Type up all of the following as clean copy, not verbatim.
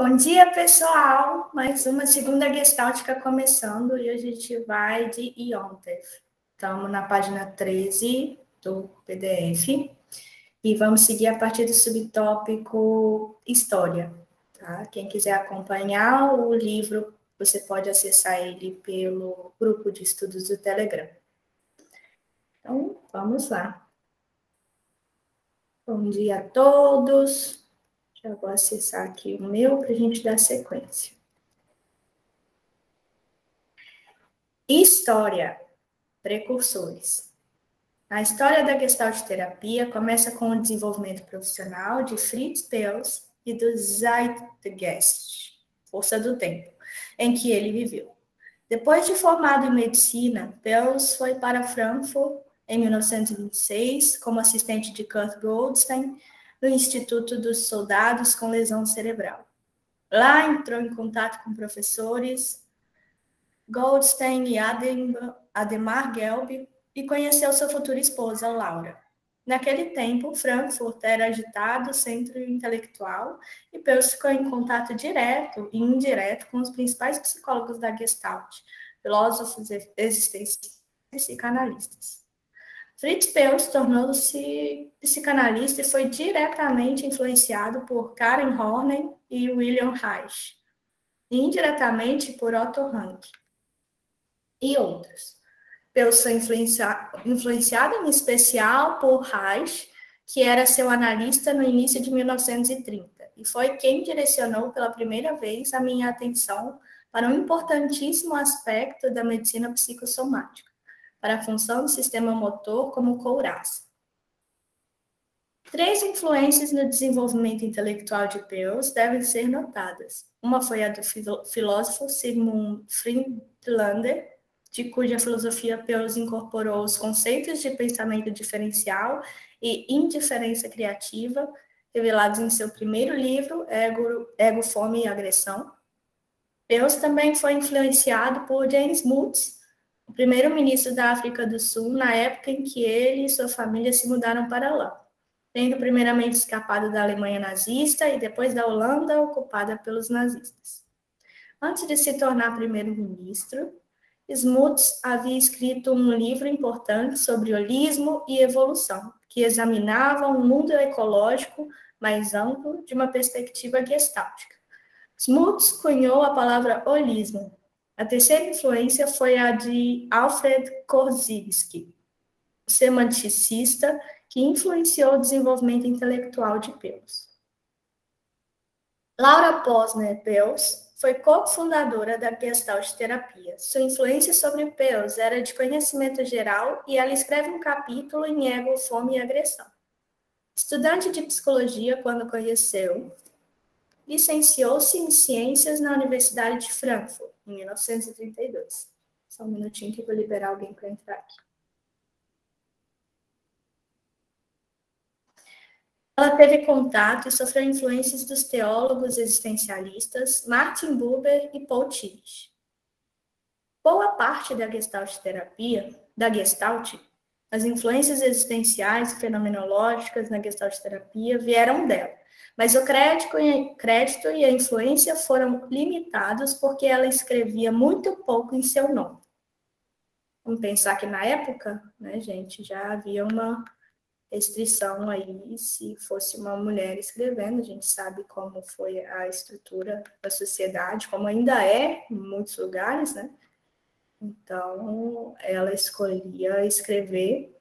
Bom dia, pessoal! Mais uma segunda Gestáltica começando e hoje a gente vai de Iontef. Estamos na página 13 do PDF e vamos seguir a partir do subtópico História. Tá? Quem quiser acompanhar o livro, você pode acessar ele pelo grupo de estudos do Telegram. Então, vamos lá. Bom dia a todos. Já vou acessar aqui o meu para a gente dar sequência. História, precursores. A história da Gestalt terapia começa com o desenvolvimento profissional de Fritz Perls e do Zeitgeist, força do tempo, em que ele viveu. Depois de formado em medicina, Perls foi para Frankfurt em 1926 como assistente de Kurt Goldstein no Instituto dos Soldados com Lesão Cerebral. Lá entrou em contato com professores Goldstein e Ademar Gelb e conheceu sua futura esposa, Laura. Naquele tempo, Frankfurt era agitado centro intelectual e Perls ficou em contato direto e indireto com os principais psicólogos da Gestalt, filósofos existencialistas e psicanalistas. Fritz Perls tornou-se psicanalista e foi diretamente influenciado por Karen Horney e William Reich, e indiretamente por Otto Rank e outros. Perls foi influenciado em especial por Reich, que era seu analista no início de 1930, e foi quem direcionou pela primeira vez a minha atenção para um importantíssimo aspecto da medicina psicossomática, para a função do sistema motor como couraça. 3 influências no desenvolvimento intelectual de Perls devem ser notadas. Uma foi a do filósofo Sigmund Friedlander, de cuja filosofia Perls incorporou os conceitos de pensamento diferencial e indiferença criativa, revelados em seu primeiro livro, Ego, Fome e Agressão. Perls também foi influenciado por James Smuts, o primeiro-ministro da África do Sul, na época em que ele e sua família se mudaram para lá, tendo primeiramente escapado da Alemanha nazista e depois da Holanda, ocupada pelos nazistas. Antes de se tornar primeiro-ministro, Smuts havia escrito um livro importante sobre holismo e evolução, que examinava um mundo ecológico mais amplo de uma perspectiva gestáltica. Smuts cunhou a palavra holismo. A terceira influência foi a de Alfred Korzybski, semanticista que influenciou o desenvolvimento intelectual de Perls. Laura Posner Perls foi cofundadora da Gestalt terapia. Sua influência sobre Perls era de conhecimento geral e ela escreve um capítulo em Ego, Fome e Agressão. Estudante de psicologia quando conheceu, licenciou-se em ciências na Universidade de Frankfurt, em 1932. Só um minutinho que eu vou liberar alguém para entrar aqui. Ela teve contato e sofreu influências dos teólogos existencialistas Martin Buber e Paul Tillich. Boa parte da Gestalt terapia, as influências existenciais e fenomenológicas na Gestalt terapia vieram dela, mas o crédito e a influência foram limitados porque ela escrevia muito pouco em seu nome. Vamos pensar que na época, né, gente, já havia uma restrição aí, se fosse uma mulher escrevendo, a gente sabe como foi a estrutura da sociedade, como ainda é em muitos lugares, né? Então, ela escolhia escrever,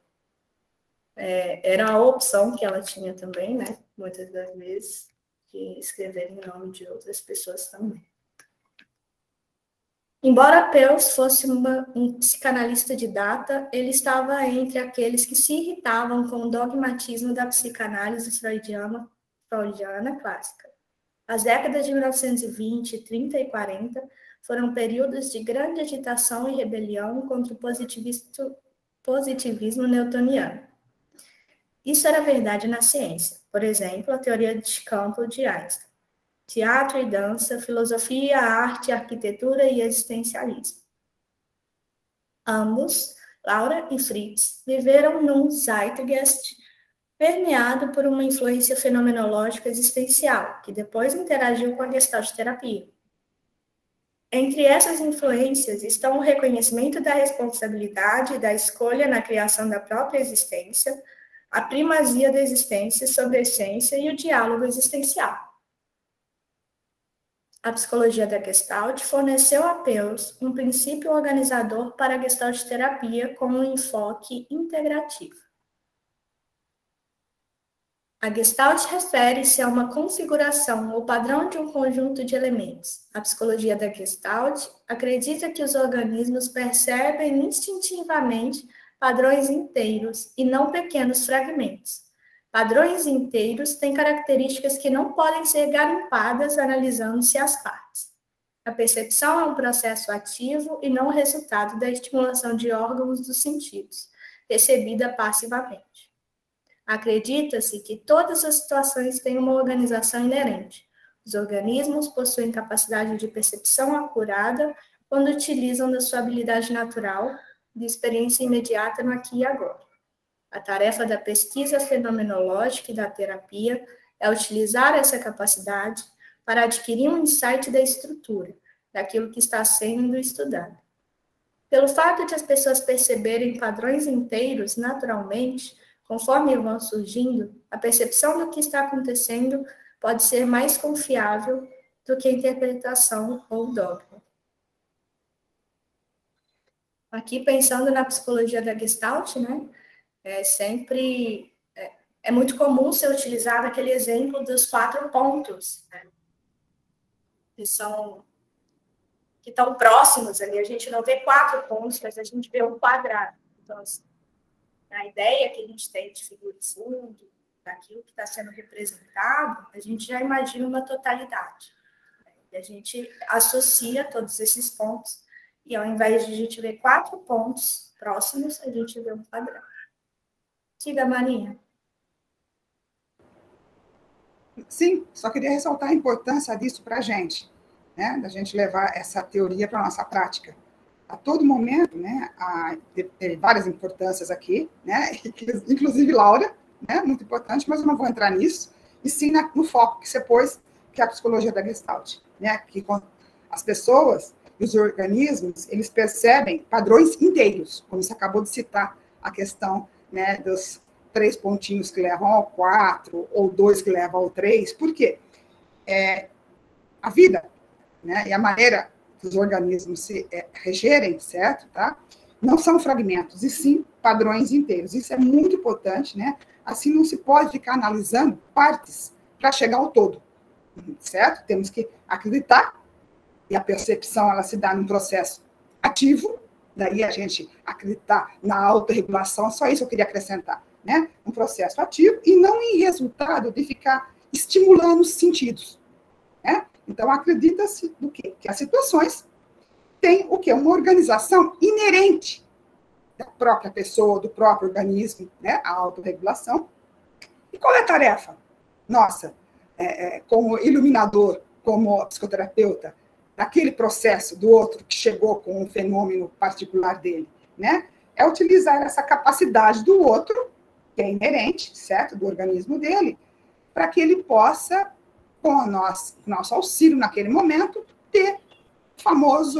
era a opção que ela tinha também, né? Muitas das vezes, de escrever em nome de outras pessoas também. Embora Perls fosse um psicanalista de data, ele estava entre aqueles que se irritavam com o dogmatismo da psicanálise freudiana clássica. As décadas de 1920, 30 e 40 foram períodos de grande agitação e rebelião contra o positivismo newtoniano. Isso era verdade na ciência, por exemplo, a teoria de campo de Einstein. Teatro e dança, filosofia, arte, arquitetura e existencialismo. Ambos, Laura e Fritz, viveram num Zeitgeist permeado por uma influência fenomenológica existencial, que depois interagiu com a Gestalt terapia. Entre essas influências estão o reconhecimento da responsabilidade e da escolha na criação da própria existência, a primazia da existência sobre a essência e o diálogo existencial. A psicologia da Gestalt forneceu a Peirce um princípio organizador para a Gestalt terapia com um enfoque integrativo. A Gestalt refere-se a uma configuração ou padrão de um conjunto de elementos. A psicologia da Gestalt acredita que os organismos percebem instintivamente padrões inteiros e não pequenos fragmentos. Padrões inteiros têm características que não podem ser garimpadas analisando-se as partes. A percepção é um processo ativo e não o resultado da estimulação de órgãos dos sentidos, recebida passivamente. Acredita-se que todas as situações têm uma organização inerente. Os organismos possuem capacidade de percepção acurada quando utilizam da sua habilidade natural de experiência imediata no aqui e agora. A tarefa da pesquisa fenomenológica e da terapia é utilizar essa capacidade para adquirir um insight da estrutura, daquilo que está sendo estudado. Pelo fato de as pessoas perceberem padrões inteiros naturalmente, conforme vão surgindo, a percepção do que está acontecendo pode ser mais confiável do que a interpretação ou dogma. Aqui, pensando na psicologia da Gestalt, né, é muito comum ser utilizado aquele exemplo dos 4 pontos, né, que estão próximos ali. A gente não vê 4 pontos, mas a gente vê um quadrado. Então, assim, a ideia que a gente tem de figura de fundo, daquilo que está sendo representado, a gente já imagina uma totalidade. E a gente associa todos esses pontos, e ao invés de a gente ver 4 pontos próximos, a gente vê um quadrado. Diga, Marinha. Sim, só queria ressaltar a importância disso para a gente, né? Da gente levar essa teoria para a nossa prática. A todo momento, né? Tem várias importâncias aqui, né? Inclusive Laura, né? Muito importante, mas eu não vou entrar nisso. E sim no foco que você pôs, que é a psicologia da Gestalt, né? Que as pessoas e os organismos, eles percebem padrões inteiros, como você acabou de citar a questão, né, dos 3 pontinhos que levam ao 4, ou 2 que levam ao 3. Por quê? A vida, né, e a maneira que os organismos se regerem, certo? Tá? Não são fragmentos, e sim padrões inteiros. Isso é muito importante, né? Assim, não se pode ficar analisando partes para chegar ao todo, certo? Temos que acreditar, e a percepção ela se dá num processo ativo, daí a gente acreditar na autorregulação, só isso eu queria acrescentar, né? Um processo ativo e não em resultado de ficar estimulando os sentidos, né? Então, acredita-se do quê? Que as situações têm o quê? Uma organização inerente da própria pessoa, do próprio organismo, né? A autorregulação. E qual é a tarefa? Nossa, como iluminador, como psicoterapeuta, daquele processo do outro que chegou com um fenômeno particular dele, né? É utilizar essa capacidade do outro, que é inerente, certo? Do organismo dele, para que ele possa, com o nosso auxílio naquele momento, ter o famoso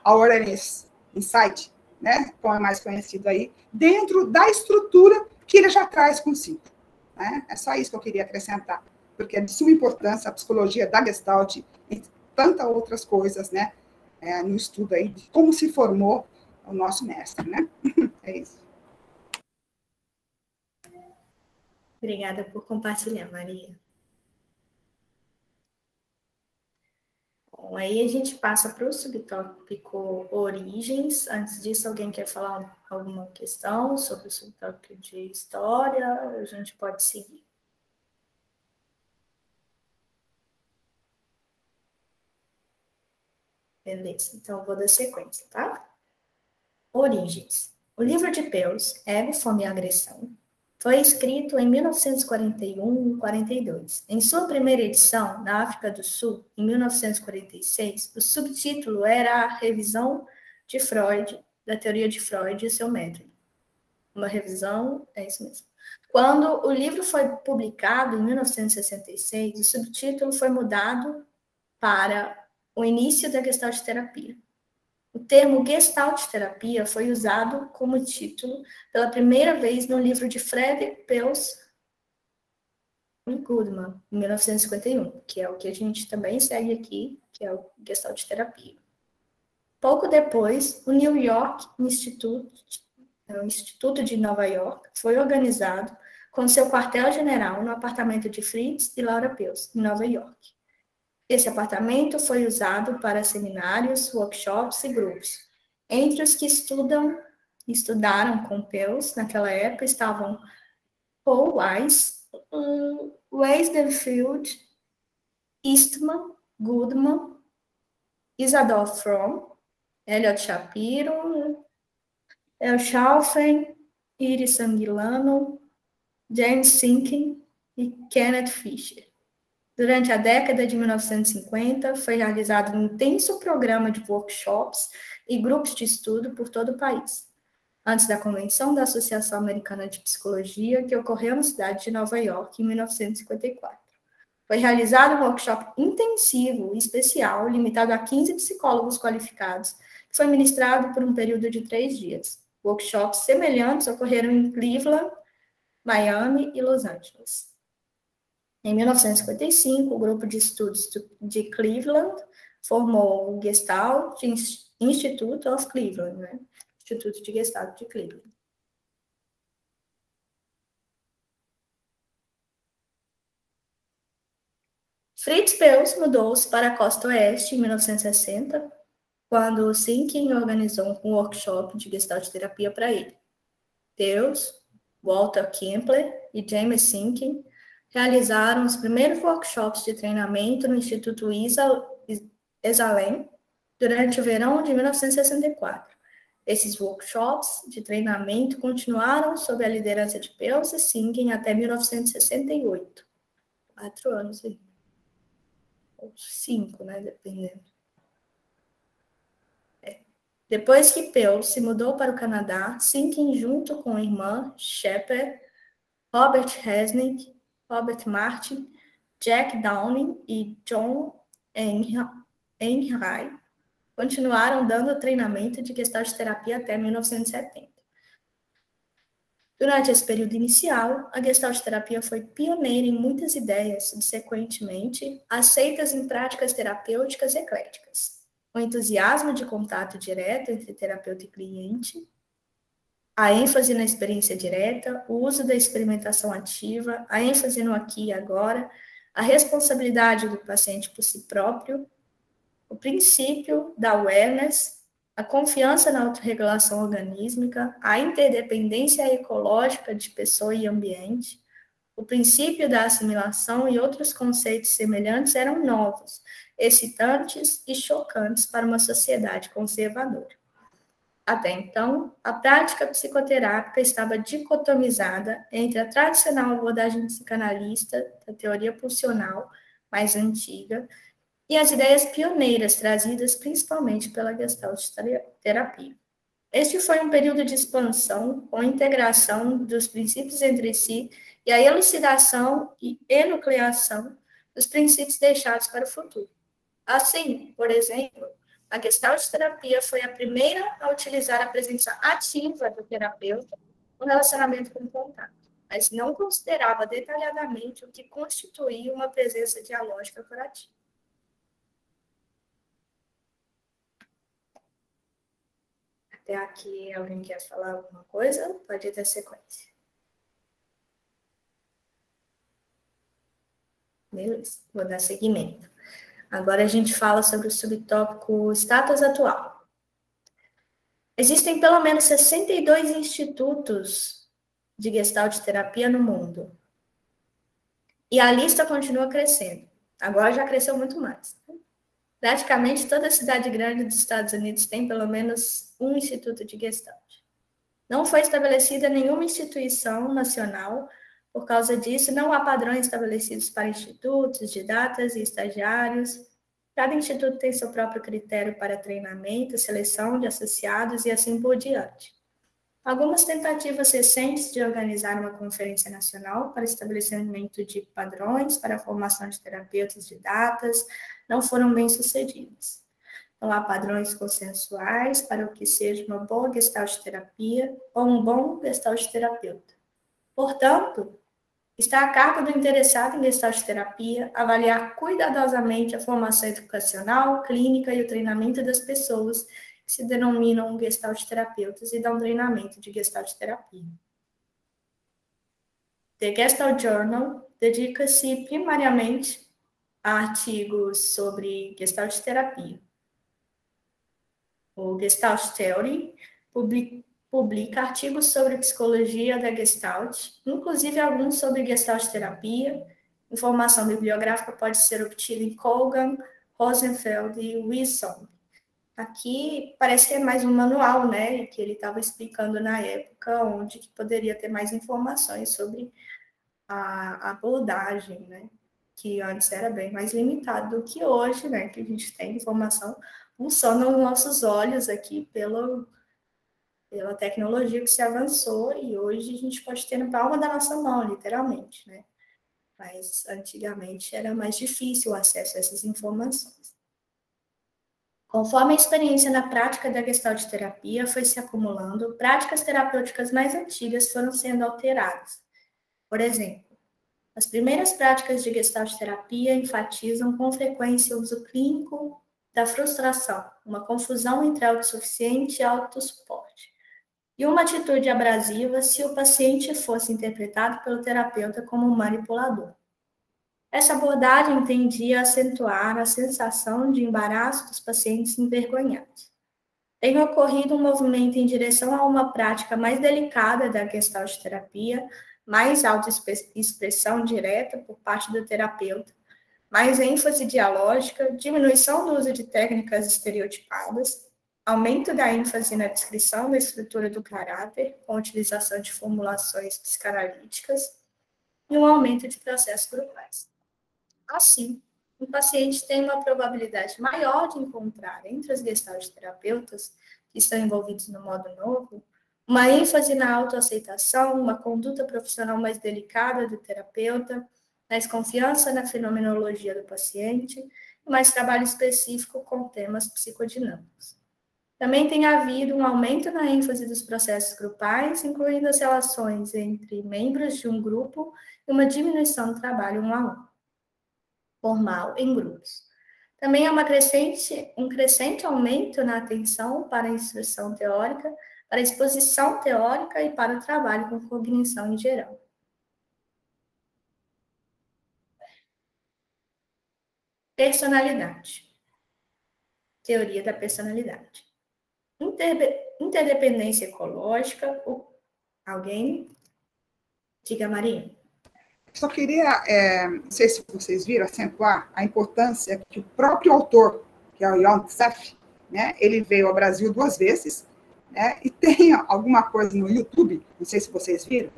awareness, insight, né? Como é mais conhecido aí, dentro da estrutura que ele já traz consigo. Né? É só isso que eu queria acrescentar, porque é de suma importância a psicologia da Gestalt, entre tantas outras coisas, né? No estudo aí de como se formou o nosso mestre, né? É isso. Obrigada por compartilhar, Maria. Bom, aí a gente passa para o subtópico origens. Antes disso, alguém quer falar alguma questão sobre o subtópico de história? A gente pode seguir. Beleza, então eu vou dar sequência, tá? Origens. O livro de Peirce, Ego, Fome e Agressão, foi escrito em 1941-42. Em sua primeira edição, na África do Sul, em 1946, o subtítulo era a revisão de Freud, da teoria de Freud e seu método. Uma revisão, é isso mesmo. Quando o livro foi publicado, em 1966, o subtítulo foi mudado para O Início da Gestalt Terapia. O termo Gestalt Terapia foi usado como título pela primeira vez no livro de Frederick Pelz Goodman, em 1951, que é o que a gente também segue aqui, que é o Gestalt Terapia. Pouco depois, o New York Institute, o Instituto de Nova York, foi organizado com seu quartel-general no apartamento de Fritz e Laura Pelz, em Nova York. Esse apartamento foi usado para seminários, workshops e grupos. Entre os que estudaram com Pelz naquela época estavam Paul Weiss, Weissenfeld, Eastman, Goodman, Isadore Fromm, Elliot Shapiro, El Schaufen, Iris Anguilano, James Sinking e Kenneth Fisher. Durante a década de 1950, foi realizado um intenso programa de workshops e grupos de estudo por todo o país, antes da convenção da Associação Americana de Psicologia, que ocorreu na cidade de Nova York, em 1954. Foi realizado um workshop intensivo e especial, limitado a 15 psicólogos qualificados, que foi ministrado por um período de 3 dias. Workshops semelhantes ocorreram em Cleveland, Miami e Los Angeles. Em 1955, o grupo de estudos de Cleveland formou o Gestalt Institute of Cleveland, né? Instituto de Gestalt de Cleveland. Fritz Perls mudou-se para a costa oeste em 1960, quando o Sinking organizou um workshop de Gestalt terapia para ele. Perls, Walter Kempler e James Sinking realizaram os primeiros workshops de treinamento no Instituto Esalen durante o verão de 1964. Esses workshops de treinamento continuaram sob a liderança de Perls e Sinking até 1968. 4 anos aí. Ou 5, né? Dependendo. Depois que Perls se mudou para o Canadá, Sinking, junto com a irmã Shepard, Robert Resnick, Robert Martin, Jack Downing e John Enright continuaram dando treinamento de Gestalt terapia até 1970. Durante esse período inicial, a Gestalt terapia foi pioneira em muitas ideias, subsequentemente aceitas em práticas terapêuticas ecléticas. O entusiasmo de contato direto entre terapeuta e cliente, a ênfase na experiência direta, o uso da experimentação ativa, a ênfase no aqui e agora, a responsabilidade do paciente por si próprio, o princípio da awareness, a confiança na autorregulação organísmica, a interdependência ecológica de pessoa e ambiente, o princípio da assimilação e outros conceitos semelhantes eram novos, excitantes e chocantes para uma sociedade conservadora. Até então, a prática psicoterápica estava dicotomizada entre a tradicional abordagem psicanalista da teoria pulsional mais antiga e as ideias pioneiras trazidas principalmente pela Gestalt terapia. Este foi um período de expansão com a integração dos princípios entre si e a elucidação e enucleação dos princípios deixados para o futuro. Assim, por exemplo, a Gestalt terapia foi a primeira a utilizar a presença ativa do terapeuta no relacionamento com o contato, mas não considerava detalhadamente o que constituía uma presença dialógica curativa. Até aqui, alguém quer falar alguma coisa? Pode ter sequência. Beleza, vou dar seguimento. Agora a gente fala sobre o subtópico status atual. Existem pelo menos 62 institutos de Gestalt terapia no mundo. E a lista continua crescendo. Agora já cresceu muito mais. Praticamente toda cidade grande dos Estados Unidos tem pelo menos um instituto de Gestalt. Não foi estabelecida nenhuma instituição nacional. Por causa disso, não há padrões estabelecidos para institutos, didatas e estagiários. Cada instituto tem seu próprio critério para treinamento, seleção de associados e assim por diante. Algumas tentativas recentes de organizar uma conferência nacional para estabelecimento de padrões para a formação de terapeutas de datas não foram bem sucedidas. Não há padrões consensuais para o que seja uma boa gestalt terapia ou um bom gestalt terapeuta. Portanto, está a cargo do interessado em gestalt terapia avaliar cuidadosamente a formação educacional, clínica e o treinamento das pessoas que se denominam gestalt terapeutas e dão treinamento de gestalt terapia. The Gestalt Journal dedica-se primariamente a artigos sobre gestalt terapia. O Gestalt Theory publica artigos sobre psicologia da Gestalt, inclusive alguns sobre Gestalt terapia. Informação bibliográfica pode ser obtida em Colgan, Rosenfeld e Wilson. Aqui parece que é mais um manual, né, que ele estava explicando na época, onde que poderia ter mais informações sobre a abordagem, né, que antes era bem mais limitado do que hoje, né, que a gente tem informação funciona nos nossos olhos aqui pela tecnologia que se avançou e hoje a gente pode ter na palma da nossa mão, literalmente, né? Mas antigamente era mais difícil o acesso a essas informações. Conforme a experiência na prática da Gestalt terapia foi se acumulando, práticas terapêuticas mais antigas foram sendo alteradas. Por exemplo, as primeiras práticas de Gestalt terapia enfatizam com frequência o uso clínico da frustração, uma confusão entre autossuficiente e autossuporte, e uma atitude abrasiva se o paciente fosse interpretado pelo terapeuta como um manipulador. Essa abordagem tendia a acentuar a sensação de embaraço dos pacientes envergonhados. Tem ocorrido um movimento em direção a uma prática mais delicada da Gestalt terapia, mais autoexpressão direta por parte do terapeuta, mais ênfase dialógica, diminuição do uso de técnicas estereotipadas, aumento da ênfase na descrição da estrutura do caráter, com a utilização de formulações psicanalíticas, e um aumento de processos grupais. Assim, o paciente tem uma probabilidade maior de encontrar entre os gestalt terapeutas que estão envolvidos no modo novo uma ênfase na autoaceitação, uma conduta profissional mais delicada do terapeuta, mais confiança na fenomenologia do paciente e mais trabalho específico com temas psicodinâmicos. Também tem havido um aumento na ênfase dos processos grupais, incluindo as relações entre membros de um grupo e uma diminuição do trabalho um a um, formal em grupos. Também há um crescente aumento na atenção para a instrução teórica, para a exposição teórica e para o trabalho com cognição em geral. Personalidade. Teoria da personalidade. Interdependência ecológica. Alguém? Diga, Maria. Só queria, não sei se vocês viram, acentuar a importância que o próprio autor, que é o Jan Tseff, né, ele veio ao Brasil 2 vezes, né, e tem alguma coisa no YouTube, não sei se vocês viram,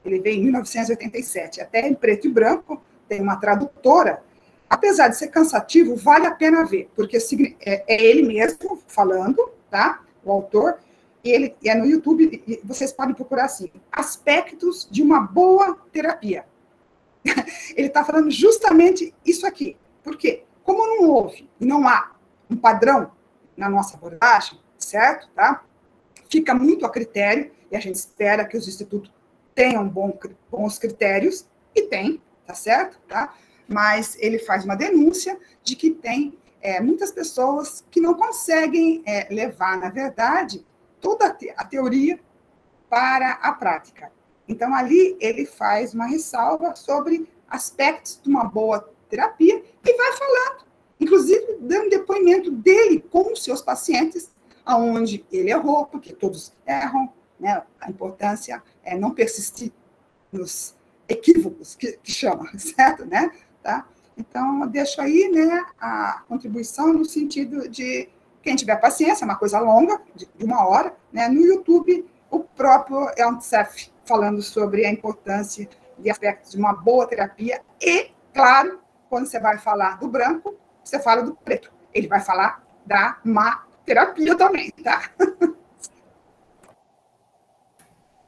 ele veio em 1987, até em preto e branco, tem uma tradutora. Apesar de ser cansativo, vale a pena ver, porque é ele mesmo falando, tá? O autor, e ele é no YouTube, e vocês podem procurar assim, aspectos de uma boa terapia. Ele está falando justamente isso aqui. Por quê? Como não houve e não há um padrão na nossa abordagem, certo? Tá? Fica muito a critério, e a gente espera que os institutos tenham bons critérios, e tem, tá certo? Tá? Mas ele faz uma denúncia de que tem muitas pessoas que não conseguem levar, na verdade, toda a teoria para a prática. Então, ali ele faz uma ressalva sobre aspectos de uma boa terapia e vai falando, inclusive dando depoimento dele com os seus pacientes, aonde ele errou, porque todos erram, né? A importância é não persistir nos equívocos, que chama, certo? Né? Tá? Então, eu deixo aí, né, a contribuição no sentido de quem tiver paciência, é uma coisa longa, de 1 hora, né? No YouTube, o próprio Jan Tseff falando sobre a importância de aspectos de uma boa terapia e, claro, quando você vai falar do branco, você fala do preto. Ele vai falar da má terapia também, tá?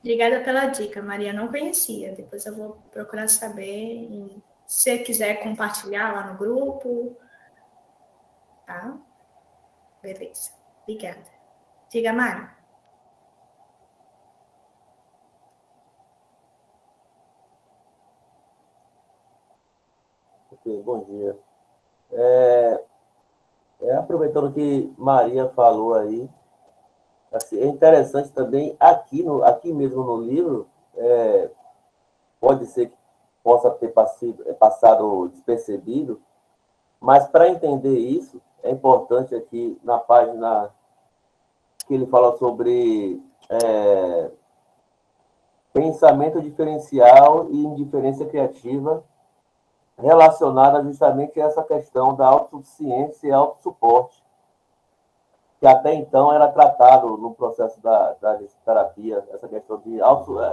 Obrigada pela dica, Maria. Não conhecia. Depois eu vou procurar saber. E se você quiser compartilhar lá no grupo, tá? Beleza. Obrigada. Diga, Mário. Ok, bom dia. Aproveitando que Maria falou aí, assim, é interessante também, aqui mesmo no livro, pode ser que possa ter passado despercebido, mas para entender isso, é importante aqui na página que ele fala sobre pensamento diferencial e indiferença criativa, relacionada justamente a essa questão da autossuficiência e autossuporte, que até então era tratado no processo da terapia, essa questão de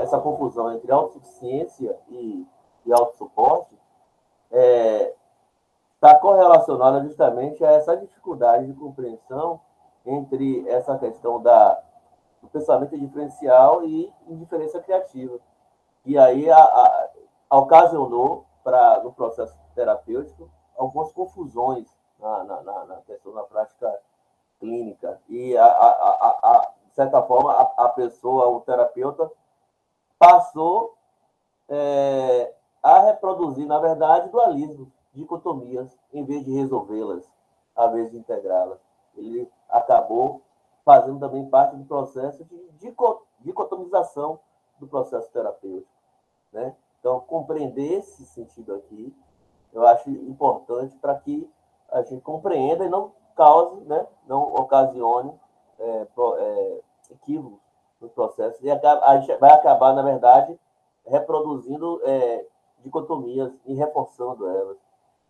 essa confusão entre autossuficiência e autossuporte, está correlacionada justamente a essa dificuldade de compreensão entre essa questão do pensamento diferencial e indiferença criativa. E aí ocasionou, no processo terapêutico, algumas confusões na questão da prática clínica. E, de certa forma, a pessoa, o terapeuta, passou a reproduzir, na verdade, dualismo, dicotomias, em vez de resolvê-las, a vez de integrá-las. Ele acabou fazendo também parte do processo de dicotomização do processo terapêutico, né? Então, compreender esse sentido aqui, eu acho importante para que a gente compreenda e não cause, né, não ocasione equívocos no processo. E a gente vai acabar, na verdade, reproduzindo dicotomias e reforçando elas,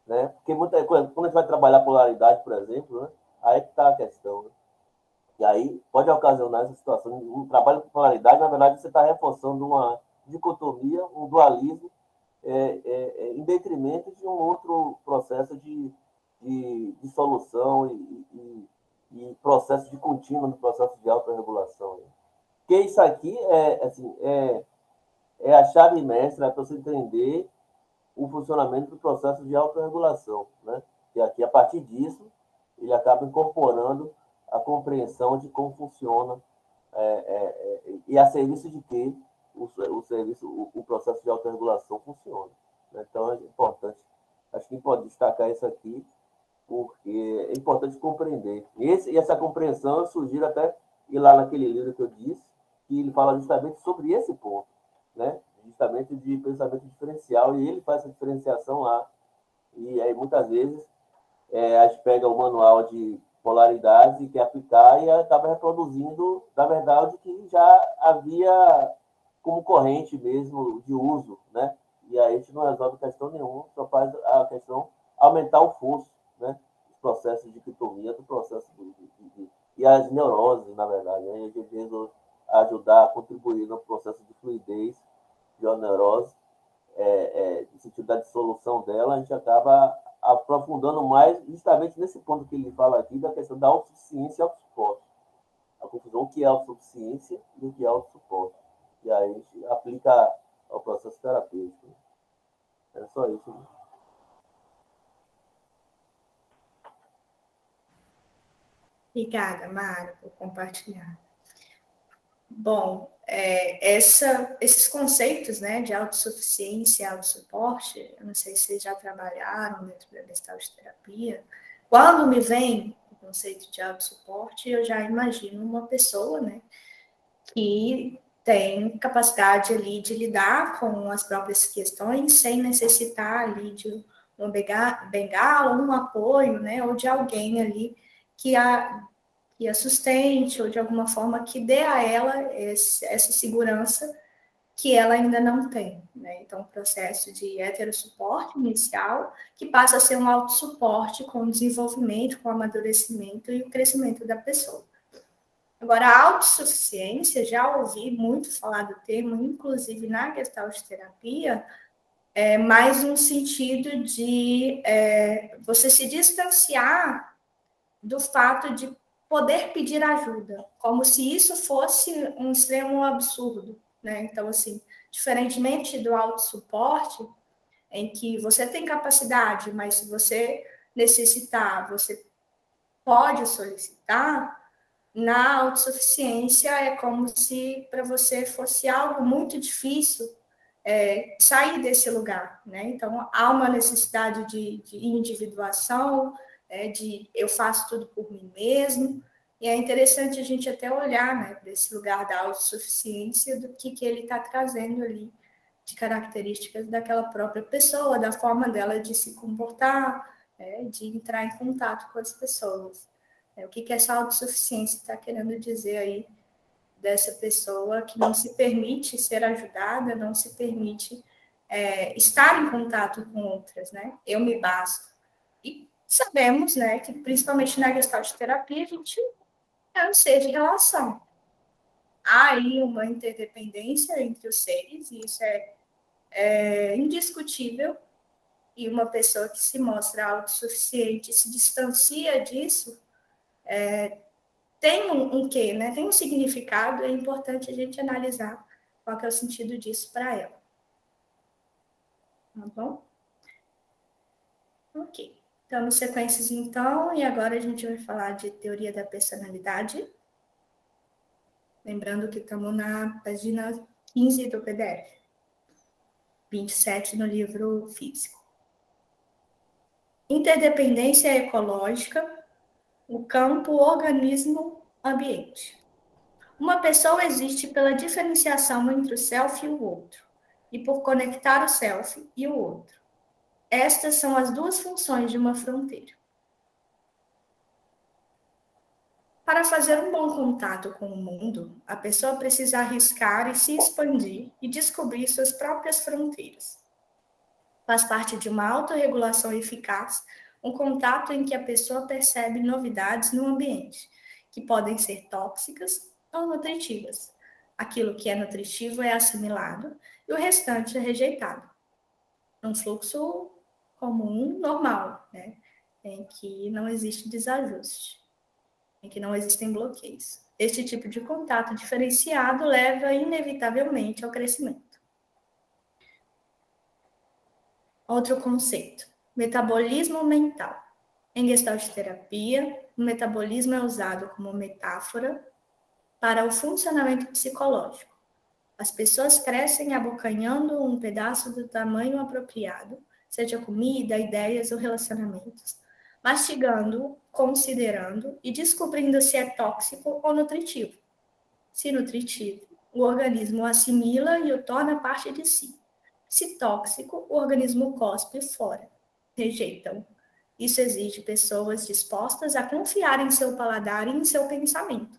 né? Porque muita coisa, quando a gente vai trabalhar polaridade, por exemplo, né, aí que está a questão, né? E aí pode ocasionar essa situação. Um trabalho com polaridade, na verdade, você está reforçando uma dicotomia, um dualismo, em detrimento de um outro processo de solução e processo de contínuo, no processo de autorregulação. Porque isso aqui é a chave mestra para você entender o funcionamento do processo de autorregulação, né? E aqui, a partir disso, ele acaba incorporando a compreensão de como funciona e a serviço de que o processo de autorregulação funciona, né? Então, é importante. Acho que pode destacar isso aqui, porque é importante compreender. E essa compreensão surgiu até ir lá naquele livro que eu disse, que ele fala justamente sobre esse ponto, né? Justamente de pensamento diferencial, e ele faz essa diferenciação lá. E aí, muitas vezes, a gente pega o manual de polaridades e quer aplicar e acaba reproduzindo, na verdade, o que já havia como corrente mesmo de uso, né? E aí a gente não resolve questão nenhuma, só faz a questão aumentar o fosso, né? Os processos de dicotomia do processo e as neuroses, na verdade, né? A gente resolve ajudar a contribuir no processo de fluidez de uma neurose, no sentido da dissolução dela, a gente acaba aprofundando mais justamente nesse ponto que ele fala aqui, da questão da autossuficiência e autossuporte. A confusão que é autossuficiência e o que é autossuporte. E aí a gente aplica ao processo terapêutico. É só isso. Né? Obrigada, Mário, por compartilhar. Bom, esses conceitos, né, de autossuficiência e autossuporte, eu não sei se vocês já trabalharam dentro da Gestalt terapia. Quando me vem o conceito de autossuporte, eu já imagino uma pessoa, né, que tem capacidade ali de lidar com as próprias questões sem necessitar ali de uma bengala, um apoio, né, ou de alguém ali que a sustente, ou de alguma forma que dê a ela essa segurança que ela ainda não tem, né? Então, o processo de heterossuporte inicial, que passa a ser um autossuporte com o desenvolvimento, com o amadurecimento e o crescimento da pessoa. Agora, a autossuficiência, já ouvi muito falar do termo, inclusive na Gestalt terapia, mais um sentido de você se distanciar do fato de poder pedir ajuda, como se isso fosse um extremo absurdo, né? Então, assim, diferentemente do autossuporte, em que você tem capacidade, mas se você necessitar, você pode solicitar, na autossuficiência é como se para você fosse algo muito difícil sair desse lugar, né? Então, há uma necessidade de individuação, de eu faço tudo por mim mesmo, e é interessante a gente até olhar, né, para esse lugar da autossuficiência, do que ele está trazendo ali, de características daquela própria pessoa, da forma dela de se comportar, de entrar em contato com as pessoas. O que essa autossuficiência está querendo dizer aí dessa pessoa que não se permite ser ajudada, não se permite estar em contato com outras, né? Eu me basto. E sabemos, né, que principalmente na Gestalt terapia, a gente é um ser de relação. Há aí uma interdependência entre os seres, e isso é indiscutível, e uma pessoa que se mostra autossuficiente, se distancia disso, tem um quê, né? Tem um significado, é importante a gente analisar qual que é o sentido disso para ela. Tá bom? Ok. Então, sequências, então, e agora a gente vai falar de teoria da personalidade. Lembrando que estamos na página 15 do PDF, 27 no livro físico. Interdependência ecológica, o campo organismo-ambiente. Uma pessoa existe pela diferenciação entre o self e o outro, e por conectar o self e o outro. Estas são as duas funções de uma fronteira. Para fazer um bom contato com o mundo, a pessoa precisa arriscar e se expandir e descobrir suas próprias fronteiras. Faz parte de uma autorregulação eficaz, um contato em que a pessoa percebe novidades no ambiente, que podem ser tóxicas ou nutritivas. Aquilo que é nutritivo é assimilado e o restante é rejeitado. Um fluxo comum, normal, né? Em que não existe desajuste, em que não existem bloqueios. Este tipo de contato diferenciado leva inevitavelmente ao crescimento. Outro conceito, metabolismo mental. Em Gestalt terapia, o metabolismo é usado como metáfora para o funcionamento psicológico. As pessoas crescem abocanhando um pedaço do tamanho apropriado, seja comida, ideias ou relacionamentos, mastigando, considerando e descobrindo se é tóxico ou nutritivo. Se nutritivo, o organismo o assimila e o torna parte de si. Se tóxico, o organismo cospe fora. Rejeitam. Isso exige pessoas dispostas a confiar em seu paladar e em seu pensamento.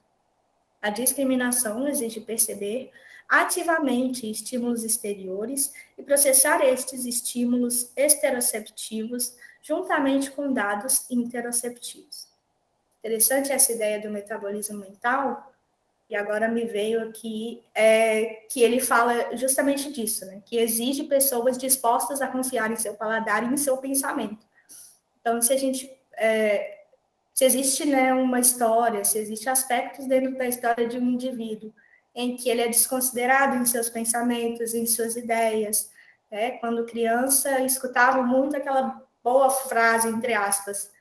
A discriminação exige perceber ativamente estímulos exteriores e processar estes estímulos exteroceptivos juntamente com dados interoceptivos. Interessante essa ideia do metabolismo mental, e agora me veio aqui que ele fala justamente disso, né? Que exige pessoas dispostas a confiar em seu paladar e em seu pensamento. Então, se existe, né, uma história, se existe aspectos dentro da história de um indivíduo em que ele é desconsiderado em seus pensamentos, em suas ideias, quando criança escutava muito aquela boa frase, entre aspas,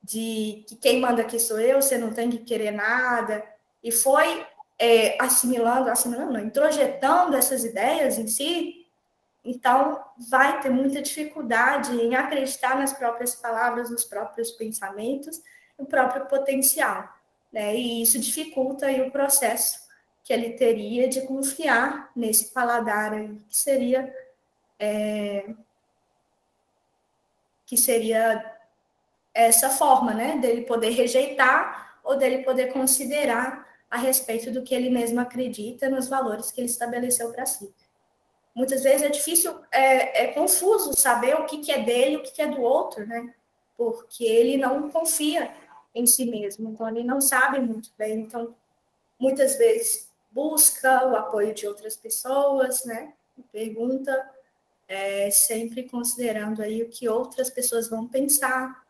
de que quem manda aqui sou eu, você não tem que querer nada, e foi assimilando, não, introjetando essas ideias em si, então vai ter muita dificuldade em acreditar nas próprias palavras, nos próprios pensamentos, no próprio potencial, né? E isso dificulta aí o processo que ele teria de confiar nesse paladar aí, que seria essa forma, né, dele poder rejeitar ou dele poder considerar a respeito do que ele mesmo acredita, nos valores que ele estabeleceu para si. Muitas vezes é difícil, é confuso saber o que é dele e o que é do outro, né? Porque ele não confia em si mesmo, então ele não sabe muito bem, então muitas vezes busca o apoio de outras pessoas, né? Pergunta, sempre considerando aí o que outras pessoas vão pensar.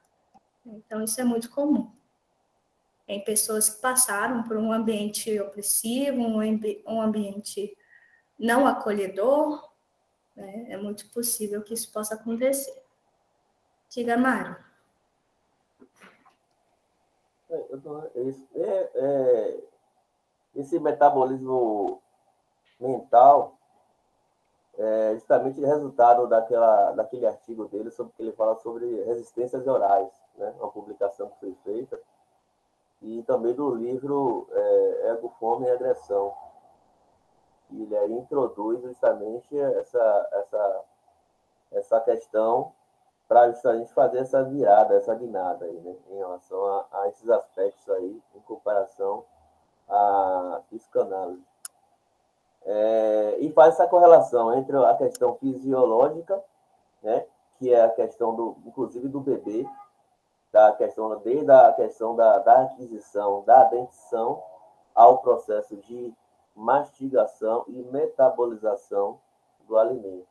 Então isso é muito comum. Tem pessoas que passaram por um ambiente opressivo, um ambiente não acolhedor, né, é muito possível que isso possa acontecer. Diga, Mário. Esse metabolismo mental é justamente resultado daquele artigo dele, sobre que ele fala sobre resistências orais, né? Uma publicação que foi feita, e também do livro Ego, Fome e Agressão. E ele aí introduz justamente essa questão para justamente fazer essa virada, essa guinada aí, né? Em relação a esses aspectos aí, em comparação à psicanálise. E faz essa correlação entre a questão fisiológica, né, que é a questão, inclusive, do bebê, desde a questão da aquisição, da dentição, ao processo de mastigação e metabolização do alimento.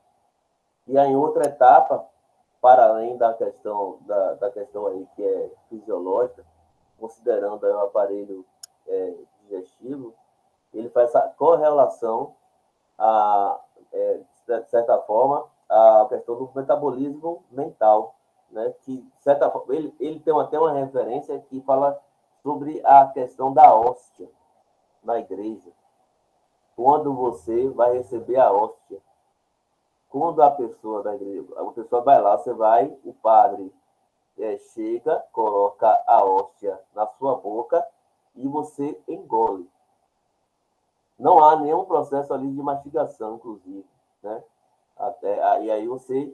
E aí, em outra etapa, para além da questão aí que é fisiológica, considerando aí o aparelho digestivo, ele faz essa correlação, de certa forma, a questão do metabolismo mental, né? Que, de certa forma, ele tem até uma referência que fala sobre a questão da hóstia na igreja. Quando você vai receber a hóstia, quando a pessoa da igreja, a pessoa vai lá, o padre chega, coloca a hóstia na sua boca e você engole. Não há nenhum processo ali de mastigação, inclusive, né? E aí você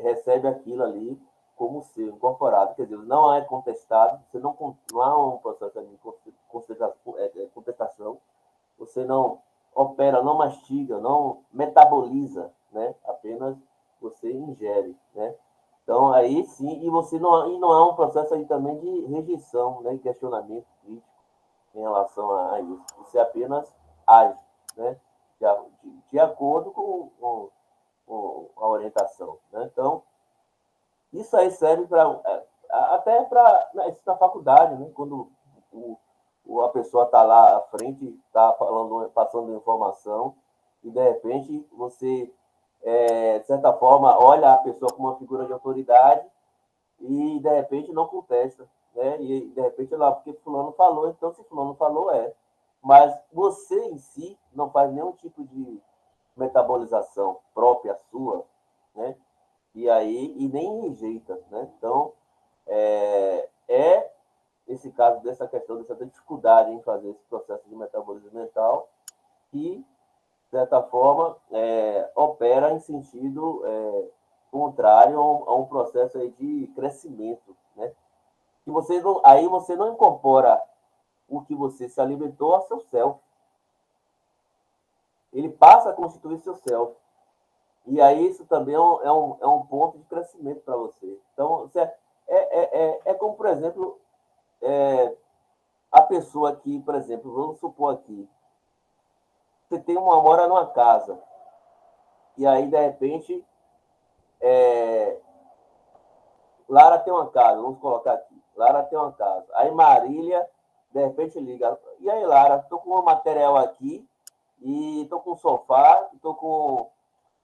recebe aquilo ali como seu, incorporado. Quer dizer, não é contestado, não há um processo de contestação, você não opera, não mastiga, não metaboliza, né? Apenas você ingere, né? Então, aí sim, e não há um processo aí também de rejeição, né? E questionamento crítico em relação a isso. Você apenas age, né? De acordo com a orientação, né? Então, isso aí serve até para na faculdade, né? Quando a pessoa está lá à frente, está passando informação, e de repente você, de certa forma, olha a pessoa como uma figura de autoridade e de repente não contesta, né? E de repente lá, porque fulano falou, então se fulano falou, mas você em si não faz nenhum tipo de metabolização própria sua, né? E aí, e nem rejeita, né? Então, esse caso dessa questão, dessa dificuldade em fazer esse processo de metabolismo mental, que, de certa forma, opera em sentido contrário a um processo aí de crescimento, né? Que aí você não incorpora o que você se alimentou a seu self. Ele passa a constituir seu self. E aí isso também é um ponto de crescimento para você. Então, como, por exemplo, a pessoa aqui, por exemplo, vamos supor aqui, você mora numa casa, e aí, de repente, Lara tem uma casa, vamos colocar aqui, Lara tem uma casa. Aí Marília, de repente, liga, e aí, Lara, estou com um material aqui, e estou com um sofá, estou com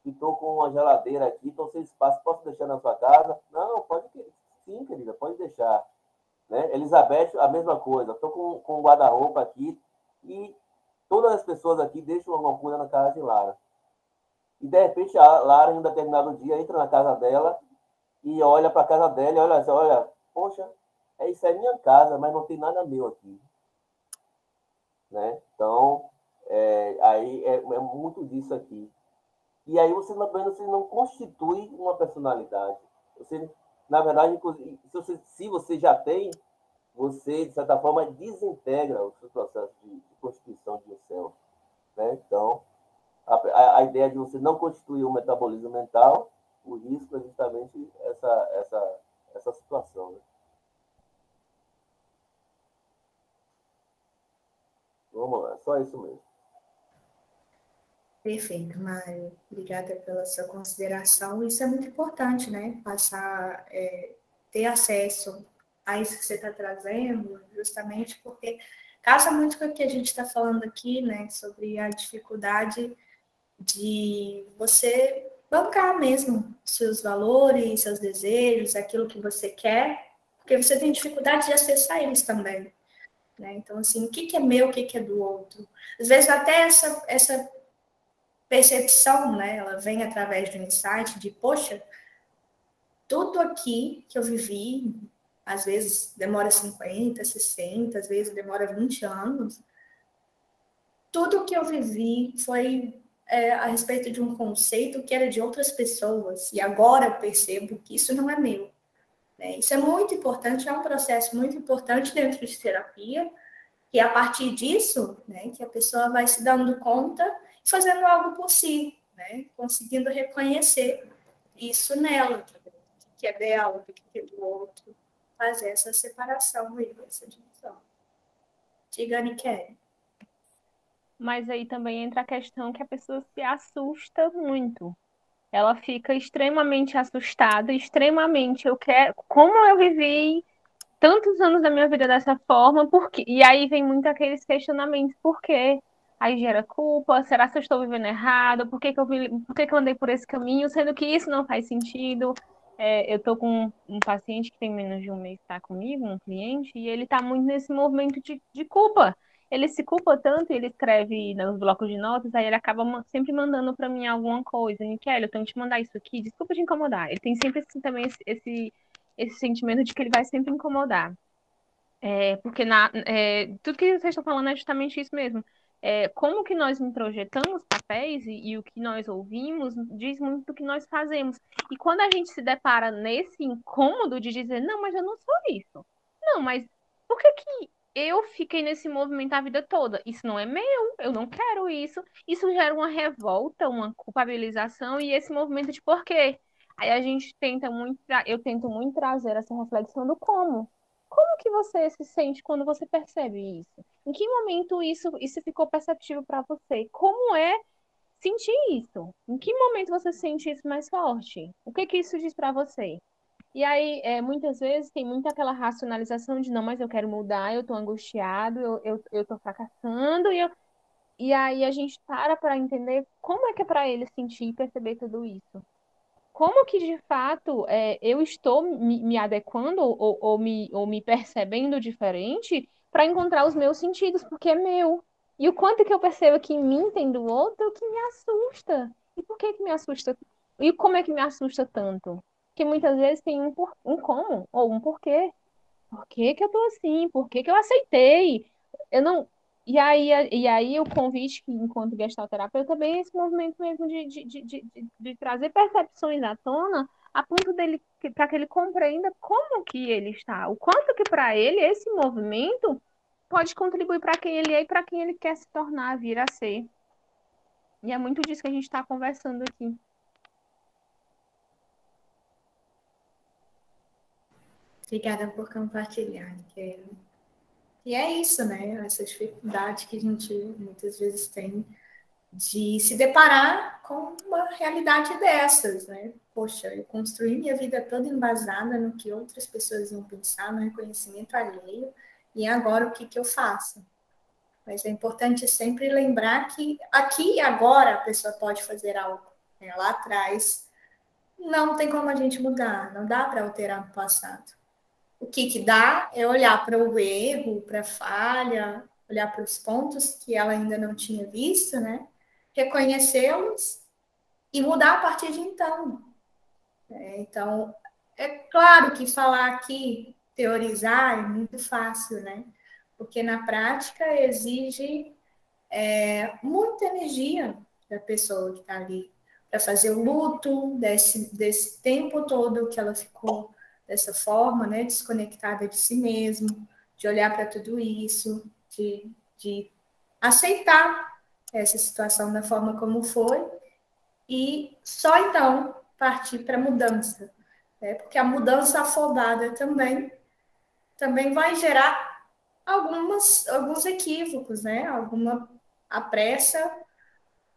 uma geladeira aqui, estou sem espaço, posso deixar na sua casa? Não, pode, sim, querida, pode deixar. Né? Elizabeth, a mesma coisa, estou com um guarda-roupa aqui, e todas as pessoas aqui deixam alguma coisa na casa de Lara. E, de repente, a Lara, em um determinado dia, entra na casa dela e olha para a casa dela e olha, poxa, isso é minha casa, mas não tem nada meu aqui. Né? Então, aí é muito disso aqui. E aí você não constitui uma personalidade. Você, na verdade, se você já tem, você, de certa forma, desintegra o seu processo de constituição de um self. Né? Então, a ideia de você não constituir um metabolismo mental, o risco é justamente essa situação. Né? Vamos lá, só isso mesmo. Perfeito, Mário. Obrigada pela sua consideração. Isso é muito importante, né? ter acesso a isso que você está trazendo, justamente porque casa muito com o que a gente está falando aqui, né, sobre a dificuldade de você bancar mesmo seus valores, seus desejos, aquilo que você quer, porque você tem dificuldade de acessar eles também, né? Então, assim, o que é meu, o que é do outro? Às vezes até essa percepção, né, ela vem através do insight de, poxa, tudo aqui que eu vivi, às vezes demora 50, 60, às vezes demora 20 anos, tudo que eu vivi foi a respeito de um conceito que era de outras pessoas, e agora eu percebo que isso não é meu. Né? Isso é muito importante, é um processo muito importante dentro de terapia, e a partir disso, né, que a pessoa vai se dando conta e fazendo algo por si, né, conseguindo reconhecer isso nela, o que é dela, o que é do outro, fazer essa separação aí, essa divisão. Diga, Kelly. Mas aí também entra a questão que a pessoa se assusta muito. Ela fica extremamente assustada, extremamente, eu quero, como eu vivi tantos anos da minha vida dessa forma, por quê? E aí vem muito aqueles questionamentos, por quê? Aí gera culpa, será que eu estou vivendo errado? Por que que eu andei por esse caminho? Sendo que isso não faz sentido. Eu estou com um paciente que tem menos de um mês que está comigo, um cliente, e ele está muito nesse movimento de culpa. Ele se culpa tanto, ele escreve nos blocos de notas, aí ele acaba sempre mandando para mim alguma coisa. Kelly, eu tenho que te mandar isso aqui, desculpa te incomodar. Ele tem sempre assim, também esse sentimento de que ele vai sempre incomodar. Porque tudo que vocês estão falando é justamente isso mesmo. Como que nós introjetamos papéis e o que nós ouvimos diz muito do que nós fazemos. E quando a gente se depara nesse incômodo de dizer, não, mas eu não sou isso. Não, mas por que que eu fiquei nesse movimento a vida toda? Isso não é meu, eu não quero isso. Isso gera uma revolta, uma culpabilização e esse movimento de por quê? Aí a gente eu tento muito trazer essa reflexão do como. Como que você se sente quando você percebe isso? Em que momento isso ficou perceptível para você? Como é sentir isso? Em que momento você sente isso mais forte? O que que isso diz para você? E aí, muitas vezes, tem muito aquela racionalização de não, mas eu quero mudar, eu tô angustiado, eu tô fracassando, e aí a gente para entender como é que é para ele sentir e perceber tudo isso. Como que, de fato, eu estou me adequando ou me percebendo diferente para encontrar os meus sentidos, porque é meu. E o quanto que eu percebo que em mim tem do outro que me assusta. E por que que me assusta? E como é que me assusta tanto? Porque muitas vezes tem um como, ou um porquê. Por que que eu tô assim? Por que que eu aceitei? Eu não. E aí o convite que, enquanto gestalterapeuta, também é esse movimento mesmo de trazer percepções à tona a ponto dele, para que ele compreenda como que ele está, o quanto que para ele esse movimento pode contribuir para quem ele é e para quem ele quer se tornar, vir a ser. E é muito disso que a gente está conversando aqui. Obrigada por compartilhar, Kelly. E é isso, né? Essa dificuldade que a gente muitas vezes tem de se deparar com uma realidade dessas, né? Poxa, eu construí minha vida toda embasada no que outras pessoas iam pensar, no reconhecimento alheio, e agora o que que eu faço? Mas é importante sempre lembrar que aqui e agora a pessoa pode fazer algo, né? Lá atrás não tem como a gente mudar, não dá para alterar no passado. O que dá é olhar para o erro, para a falha, olhar para os pontos que ela ainda não tinha visto, né? Reconhecê-los e mudar a partir de então. Então, é claro que falar aqui, teorizar é muito fácil, né? Porque na prática exige muita energia da pessoa que está ali para fazer o luto desse tempo todo que ela ficou dessa forma, né, desconectada de si mesmo, de olhar para tudo isso, de aceitar essa situação da forma como foi e só então partir para a mudança, né? Porque a mudança afobada também vai gerar alguns equívocos, né? A pressa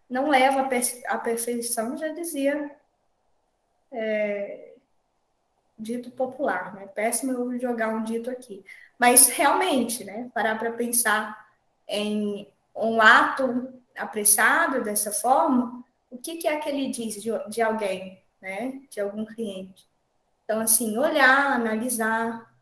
não leva à perfeição, já dizia dito popular, né? Péssimo eu jogar um dito aqui. Mas realmente, né? Parar para pensar em um ato apressado dessa forma, o que é que ele diz de alguém, né? De algum cliente. Então, assim, olhar, analisar,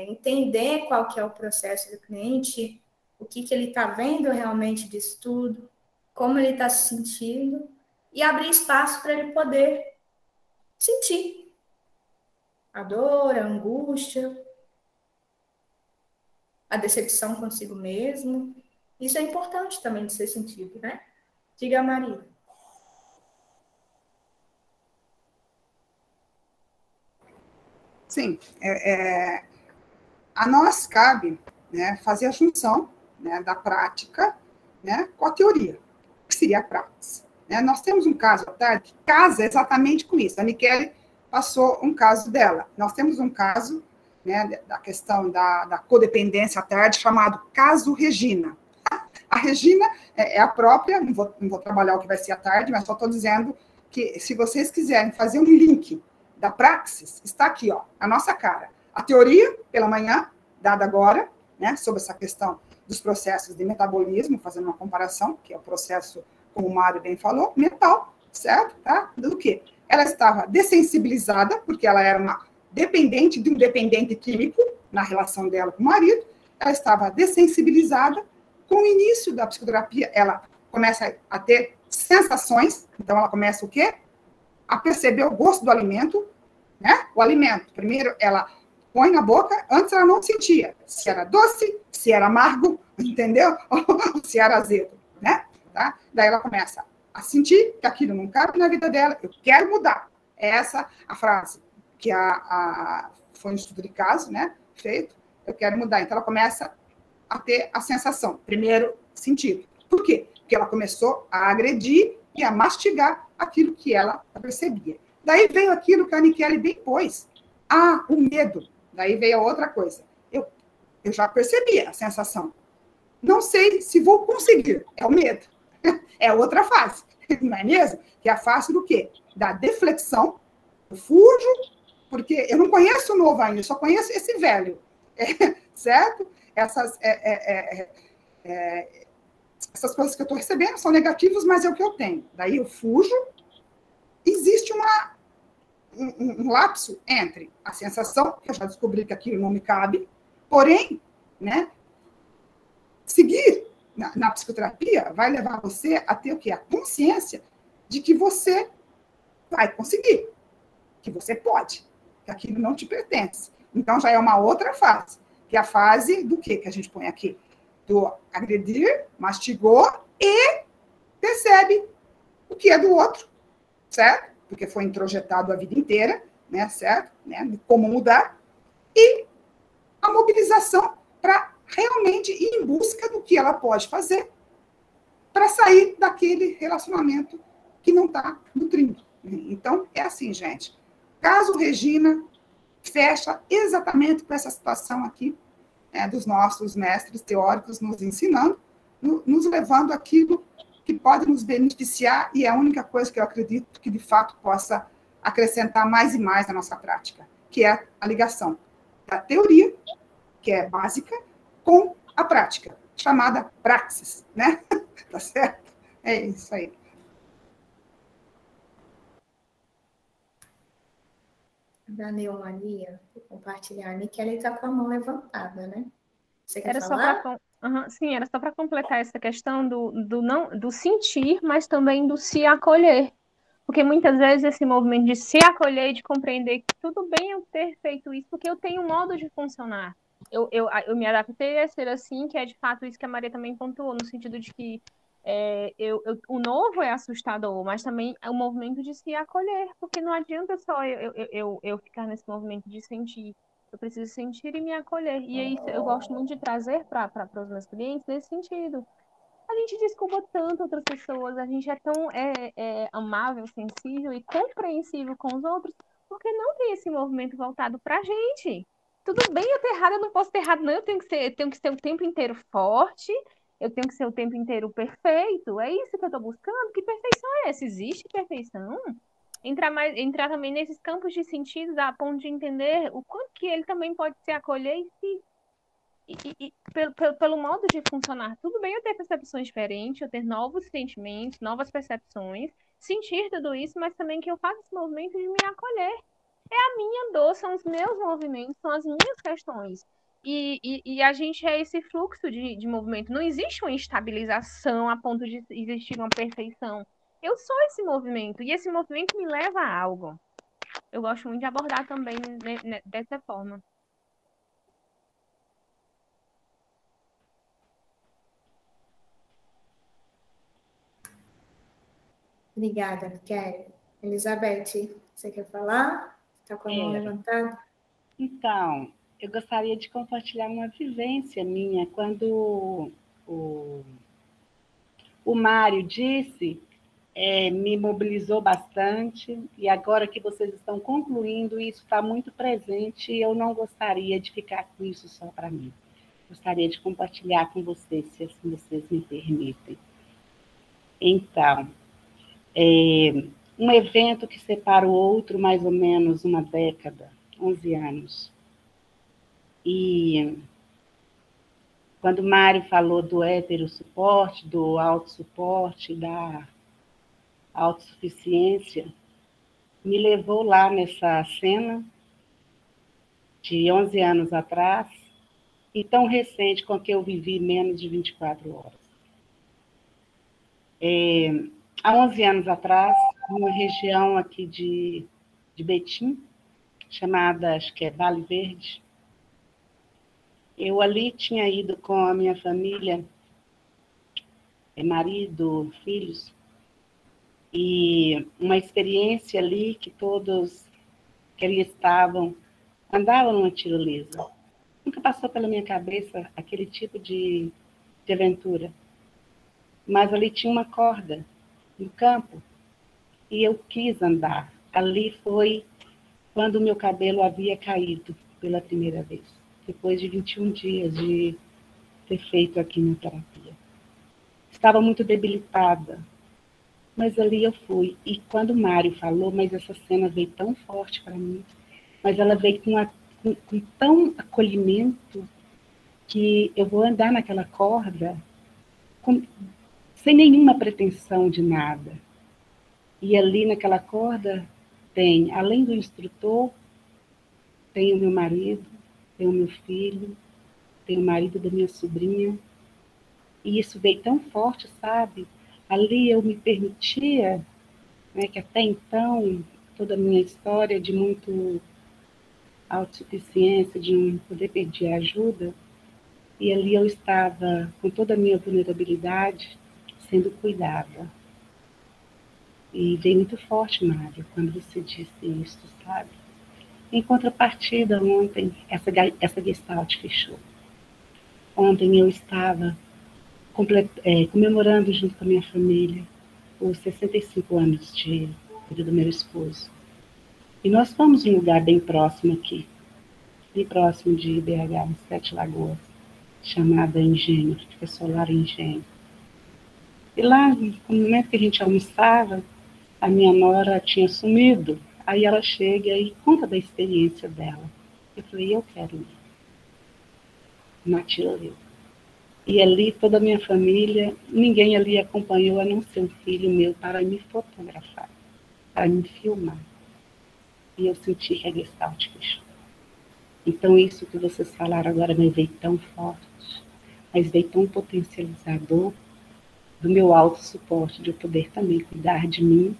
entender qual que é o processo do cliente, o que ele está vendo realmente disso tudo, como ele está se sentindo, e abrir espaço para ele poder sentir a dor, a angústia, a decepção consigo mesmo. Isso é importante também de ser sentido, né? Diga, Maria. Sim, a nós cabe, né, fazer a junção, né, da prática, né, com a teoria, que seria a prática. Né? Nós temos um caso à tarde que casa exatamente com isso. A Michele passou um caso dela. Nós temos um caso, né, da questão da codependência à tarde, chamado caso Regina. A Regina é a própria, não vou trabalhar o que vai ser à tarde, mas só estou dizendo que, se vocês quiserem fazer um link da praxis, está aqui, ó, a nossa cara. A teoria, pela manhã, dada agora, né, sobre essa questão dos processos de metabolismo, fazendo uma comparação, que é o processo, como o Mário bem falou, mental, certo? Tá? Do quê? Ela estava dessensibilizada, porque ela era uma dependente de um dependente químico, na relação dela com o marido, ela estava dessensibilizada. Com o início da psicoterapia, ela começa a ter sensações, então ela começa o quê? A perceber o gosto do alimento, né? O alimento, primeiro ela põe na boca, antes ela não sentia se era doce, se era amargo, entendeu? Ou se era azedo, né? Tá? Daí ela começa a sentir que aquilo não cabe na vida dela, eu quero mudar. É essa a frase que foi um estudo de caso, né? Feito, eu quero mudar. Então ela começa a ter a sensação, primeiro sentido. Por quê? Porque ela começou a agredir e a mastigar aquilo que ela percebia. Daí veio aquilo que a Michele bem pôs. O medo. Daí veio a outra coisa. Eu já percebi a sensação. Não sei se vou conseguir. É o medo. É outra fase. Não é mesmo? Que é a fase do quê? Da deflexão. Eu fujo, porque eu não conheço o novo ainda, eu só conheço esse velho. Certo? Essas coisas que eu estou recebendo são negativas, mas é o que eu tenho. Daí eu fujo. Existe um lapso entre a sensação, que eu já descobri que aquilo não me cabe, porém, né, seguir na psicoterapia vai levar você a ter o quê? A consciência de que você vai conseguir, que você pode, que aquilo não te pertence. Então, já é uma outra fase, que é a fase do quê que a gente põe aqui? Do agredir, mastigou e percebe o que é do outro, certo? Porque foi introjetado a vida inteira, né, certo? Né, de como mudar. E a mobilização para realmente ir em busca do que ela pode fazer para sair daquele relacionamento que não está nutrindo. Então, é assim, gente. Caso Regina fecha exatamente com essa situação aqui, né, dos nossos mestres teóricos nos ensinando, nos levando aquilo que pode nos beneficiar, e é a única coisa que eu acredito que, de fato, possa acrescentar mais e mais na nossa prática, que é a ligação da teoria, que é básica, com a prática, chamada praxis, né? Tá certo? É isso aí. Valeu, Maria, por compartilhar. A Michele está com a mão levantada, né? Você quer Era só falar? para sim, era só para completar essa questão do sentir, mas também do se acolher. Porque muitas vezes esse movimento de se acolher, de compreender que tudo bem eu ter feito isso, porque eu tenho um modo de funcionar. Eu me adaptei a ser assim, que é de fato isso que a Maria também pontuou, no sentido de que o novo é assustador, mas também é o movimento de se acolher, porque não adianta só eu ficar nesse movimento de sentir. Eu preciso sentir e me acolher. E aí eu gosto muito de trazer para os meus clientes nesse sentido. A gente desculpa tanto outras pessoas, a gente é tão amável, sensível e compreensível com os outros, porque não tem esse movimento voltado para a gente. Tudo bem eu ter errado, eu não posso ter errado, não. Eu tenho que ser o tempo inteiro forte, eu tenho que ser o tempo inteiro perfeito. É isso que eu estou buscando? Que perfeição é essa? Existe perfeição? entrar também nesses campos de sentidos a ponto de entender o quanto que ele também pode se acolher pelo modo de funcionar. Tudo bem eu ter percepções diferentes, eu ter novos sentimentos, novas percepções, sentir tudo isso, mas também que eu faça esse movimento de me acolher. É a minha dor, são os meus movimentos, são as minhas questões. E a gente é esse fluxo de movimento. Não existe uma estabilização a ponto de existir uma perfeição. Eu sou esse movimento, e esse movimento me leva a algo. Eu gosto muito de abordar também dessa forma. Obrigada, Kelly. Elizabeth, você quer falar? Está com a mão levantada? Então, eu gostaria de compartilhar uma vivência minha quando o Mário disse, me mobilizou bastante, e agora que vocês estão concluindo, isso está muito presente, e eu não gostaria de ficar com isso só para mim. Gostaria de compartilhar com vocês, se assim vocês me permitem. Então, um evento que separa o outro mais ou menos uma década, 11 anos. E quando o Mário falou do heterossuporte, do autossuporte, da autossuficiência, me levou lá nessa cena de 11 anos atrás, e tão recente com que eu vivi menos de 24 horas. Há 11 anos atrás, numa região aqui de Betim, chamada, acho que é Vale Verde, eu ali tinha ido com a minha família, marido, filhos, e uma experiência ali que todos que ali estavam andavam numa tirolesa. Nunca passou pela minha cabeça aquele tipo de aventura. Mas ali tinha uma corda no campo e eu quis andar. Ali foi quando o meu cabelo havia caído pela primeira vez, depois de 21 dias de ter feito a quimioterapia. Estava muito debilitada, mas ali eu fui. E quando o Mário falou, mas essa cena veio tão forte para mim, mas ela veio com tão acolhimento que eu vou andar naquela corda sem nenhuma pretensão de nada. E ali naquela corda tem, além do instrutor, tem o meu marido, tem o meu filho, tem o marido da minha sobrinha. E isso veio tão forte, sabe? Ali eu me permitia, né, que até então, toda a minha história de muito autossuficiência, de não poder pedir ajuda, e ali eu estava com toda a minha vulnerabilidade sendo cuidada. E veio muito forte, Mário, quando você disse isso, sabe? Em contrapartida, ontem, essa Gestalt fechou. Ontem eu estava comemorando junto com a minha família os 65 anos de vida do meu esposo. E nós fomos em um lugar bem próximo aqui, bem próximo de BH, em Sete Lagoas, chamada Engenho, fica Solar Engenho. E lá, no momento que a gente almoçava, a minha nora tinha sumido. Aí ela chega e conta da experiência dela. Eu falei, eu quero ir. Matilde eu. E ali, toda a minha família, ninguém ali acompanhou, a não ser um filho meu, para me fotografar, para me filmar. E eu senti que a Gestalt fechou. Então, isso que vocês falaram agora me veio tão forte, mas veio tão potencializador do meu autossuporte, de eu poder também cuidar de mim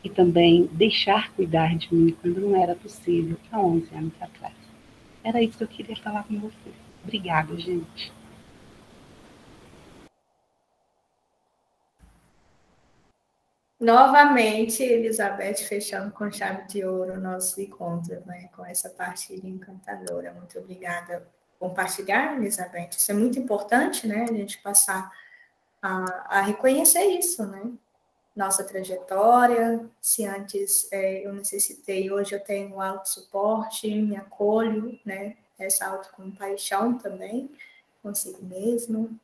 e também deixar cuidar de mim quando não era possível, há 11 anos atrás. Era isso que eu queria falar com vocês. Obrigada, gente. Novamente, Elizabeth fechando com chave de ouro o nosso encontro, né, com essa partilha encantadora. Muito obrigada por compartilhar, Elizabeth. Isso é muito importante, né, a gente passar a reconhecer isso, né? Nossa trajetória, se antes eu necessitei, hoje eu tenho um autossuporte, me acolho, né? Essa autocompaixão também, consigo mesmo.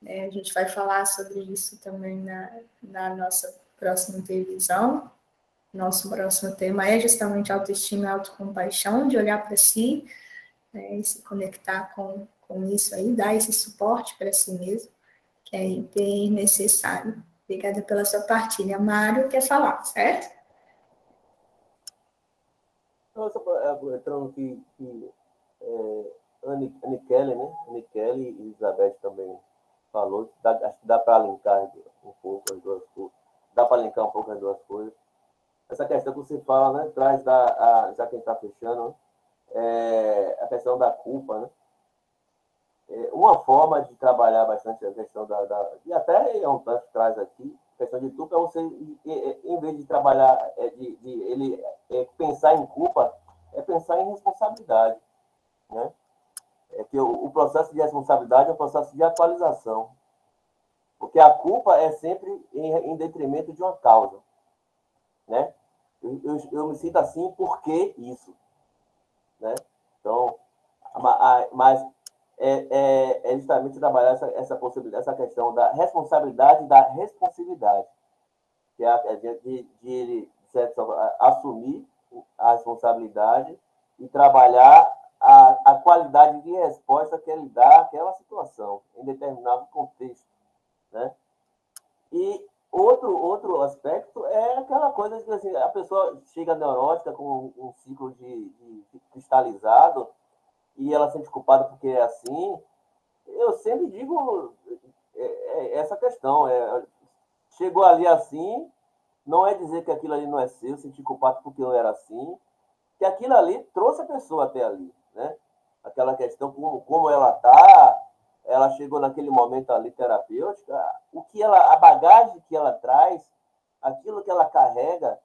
A gente vai falar sobre isso também na nossa próxima televisão, Nosso próximo tema é justamente autoestima e autocompaixão, de olhar para si, né, e se conectar com isso aí, dar esse suporte para si mesmo, que é bem necessário. Obrigada pela sua partilha. Mário quer falar, certo? Nossa, entrando que Anne Kelly, né? Anne Kelly e Elizabeth também falou, acho que dá para linkar um pouco as duas coisas. Dá para linkar um pouco as duas coisas. Essa questão que você fala, né? Traz já que a gente está fechando, né, a questão da culpa, né? Uma forma de trabalhar bastante a questão e até é um tanto que traz aqui, a questão de culpa é você, em vez de trabalhar, ele pensar em culpa, é pensar em responsabilidade, né? É que o processo de responsabilidade é um processo de atualização, porque a culpa é sempre em detrimento de uma causa, né? Eu me sinto assim porque isso, né? Então, mas é justamente trabalhar essa possibilidade, essa questão da responsabilidade e da responsividade, que é de ele assumir a responsabilidade e trabalhar a qualidade de resposta que ele dá àquela situação, em determinado contexto, né? E outro aspecto é aquela coisa que assim, a pessoa chega neurótica com um ciclo de cristalizado e ela se sente culpada porque é assim. Eu sempre digo essa questão. Chegou ali assim, não é dizer que aquilo ali não é seu, sentir culpado porque eu era assim, que aquilo ali trouxe a pessoa até ali, né? Aquela questão, como ela está, ela chegou naquele momento ali terapêutico, a bagagem que ela traz, aquilo que ela carrega,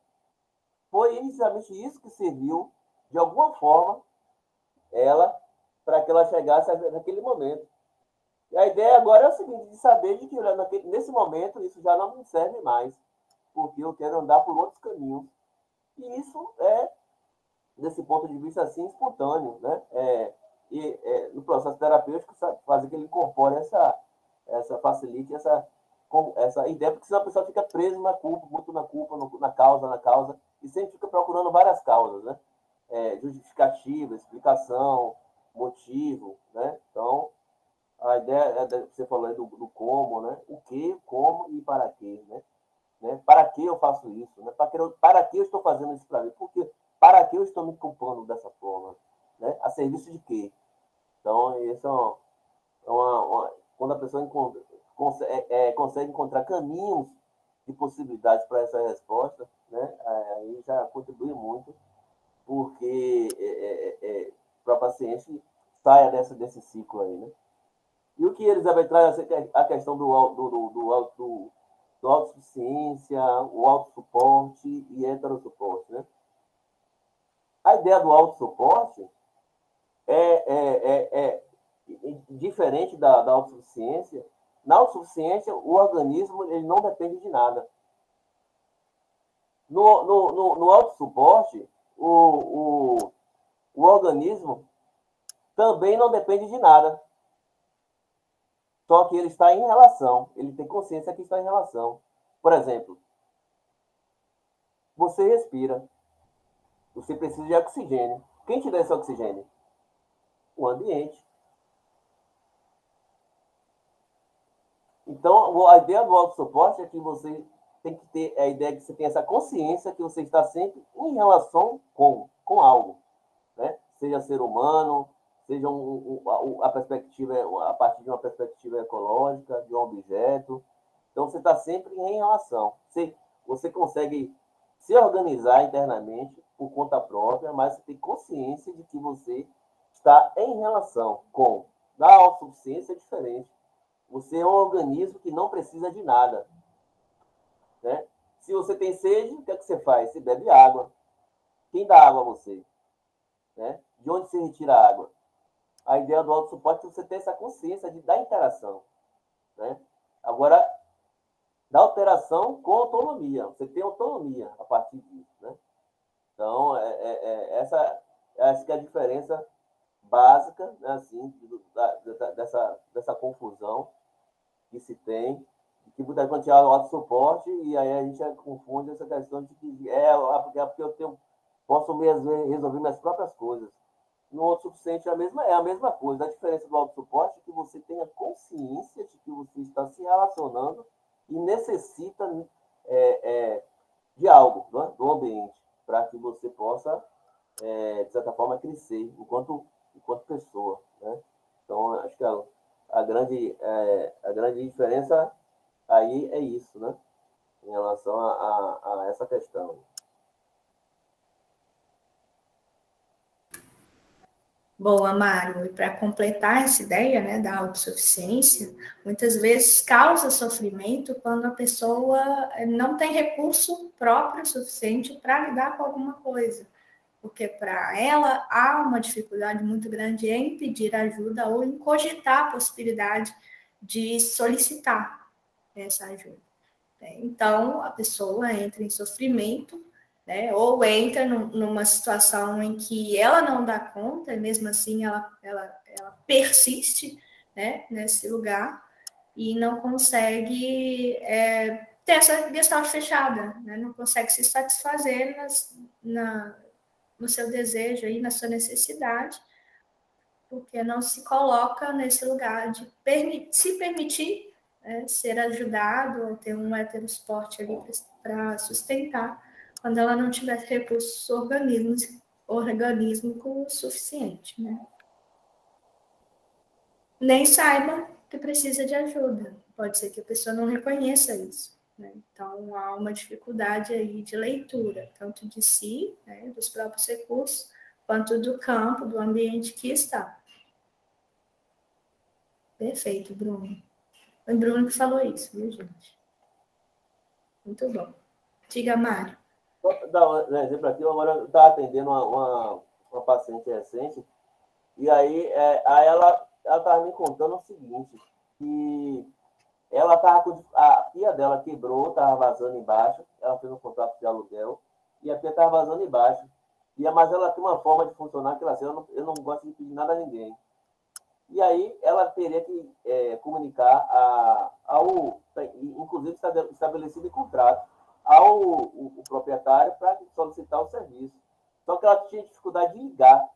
foi inicialmente isso que serviu, de alguma forma, ela, para que ela chegasse naquele momento. E a ideia agora é o seguinte, de saber de que nesse momento isso já não me serve mais, porque eu quero andar por outros caminhos. E isso desse ponto de vista, assim, espontâneo, né? No processo terapêutico, fazer que ele incorpore facilite essa ideia, porque senão a pessoa fica presa na culpa, muito na culpa, na causa, e sempre fica procurando várias causas, né? Justificativa, explicação, motivo, né? Então, a ideia que você falou do como, né? O que, como e para quê, né? Para que eu faço isso? Né? Para que eu estou fazendo isso para mim? Porque para que eu estou me culpando dessa forma? Né? A serviço de quê? Então, isso quando a pessoa consegue encontrar caminhos de possibilidades para essa resposta, né? Aí já contribui muito, porque para o paciente saia desse ciclo aí, né? E o que Elizabeth traz a questão do autossuficiência, o autossuporte e heterossuporte, né? A ideia do autossuporte é diferente da autossuficiência. Na autossuficiência, o organismo ele não depende de nada. No autossuporte, o organismo também não depende de nada. Só que ele está em relação, ele tem consciência que está em relação. Por exemplo, você respira, você precisa de oxigênio. Quem te dá esse oxigênio? O ambiente. Então, a ideia do autossuporte é que você tem que ter a ideia que você tem essa consciência que você está sempre em relação com algo, né? Seja ser humano, seja a perspectiva, a partir de uma perspectiva ecológica, de um objeto. Então, você está sempre em relação. Você consegue se organizar internamente por conta própria, mas você tem consciência de que você está em relação com. Da autossuficiência é diferente. Você é um organismo que não precisa de nada, né? Se você tem sede, o que é que você faz? Você bebe água. Quem dá água a você? Né? De onde você retira a água? A ideia do autossuporte é você ter essa consciência da interação, né? Agora, da alteração com autonomia. Você tem autonomia a partir disso, né? Então, essa que é a diferença básica, né, assim, dessa confusão que se tem que muita gente tinha autossuporte, e aí a gente confunde essa questão de que porque eu posso resolver minhas próprias coisas. No autossuficiente é a mesma coisa. A diferença do autossuporte é que você tenha consciência de que você está se relacionando e necessita de algo, né, do ambiente, para que você possa, de certa forma, crescer enquanto pessoa. Né? Então, acho que a grande diferença aí é isso, né? Em relação a essa questão. Boa, Mário. E para completar essa ideia, né, da autossuficiência, muitas vezes causa sofrimento quando a pessoa não tem recurso próprio suficiente para lidar com alguma coisa. Porque para ela há uma dificuldade muito grande em pedir ajuda ou em cogitar a possibilidade de solicitar essa ajuda. Então, a pessoa entra em sofrimento, né, ou entra numa situação em que ela não dá conta, e mesmo assim ela persiste, né, nesse lugar e não consegue ter essa gestalt fechada, né, não consegue se satisfazer no seu desejo, aí, na sua necessidade, porque não se coloca nesse lugar de se permitir ser ajudado ou ter um heterosuporte ali para sustentar quando ela não tiver recursos orgânico suficiente, né? Nem saiba que precisa de ajuda. Pode ser que a pessoa não reconheça isso. Né? Então, há uma dificuldade aí de leitura, tanto de si, né, dos próprios recursos, quanto do campo, do ambiente que está. Perfeito, Bruno. Foi o Bruno que falou isso, viu, gente? Muito bom. Diga, Mário. Vou dar um exemplo aqui. Agora eu estava atendendo uma paciente recente, e aí ela estava me contando o seguinte, que ela estava com... A pia dela quebrou, estava vazando embaixo, ela fez um contrato de aluguel, e a pia estava vazando embaixo. Mas ela tem uma forma de funcionar que ela assim, eu não gosto de pedir nada a ninguém. E aí ela teria que comunicar inclusive estabelecido em contrato, o proprietário para solicitar o serviço. Só que ela tinha dificuldade de ligar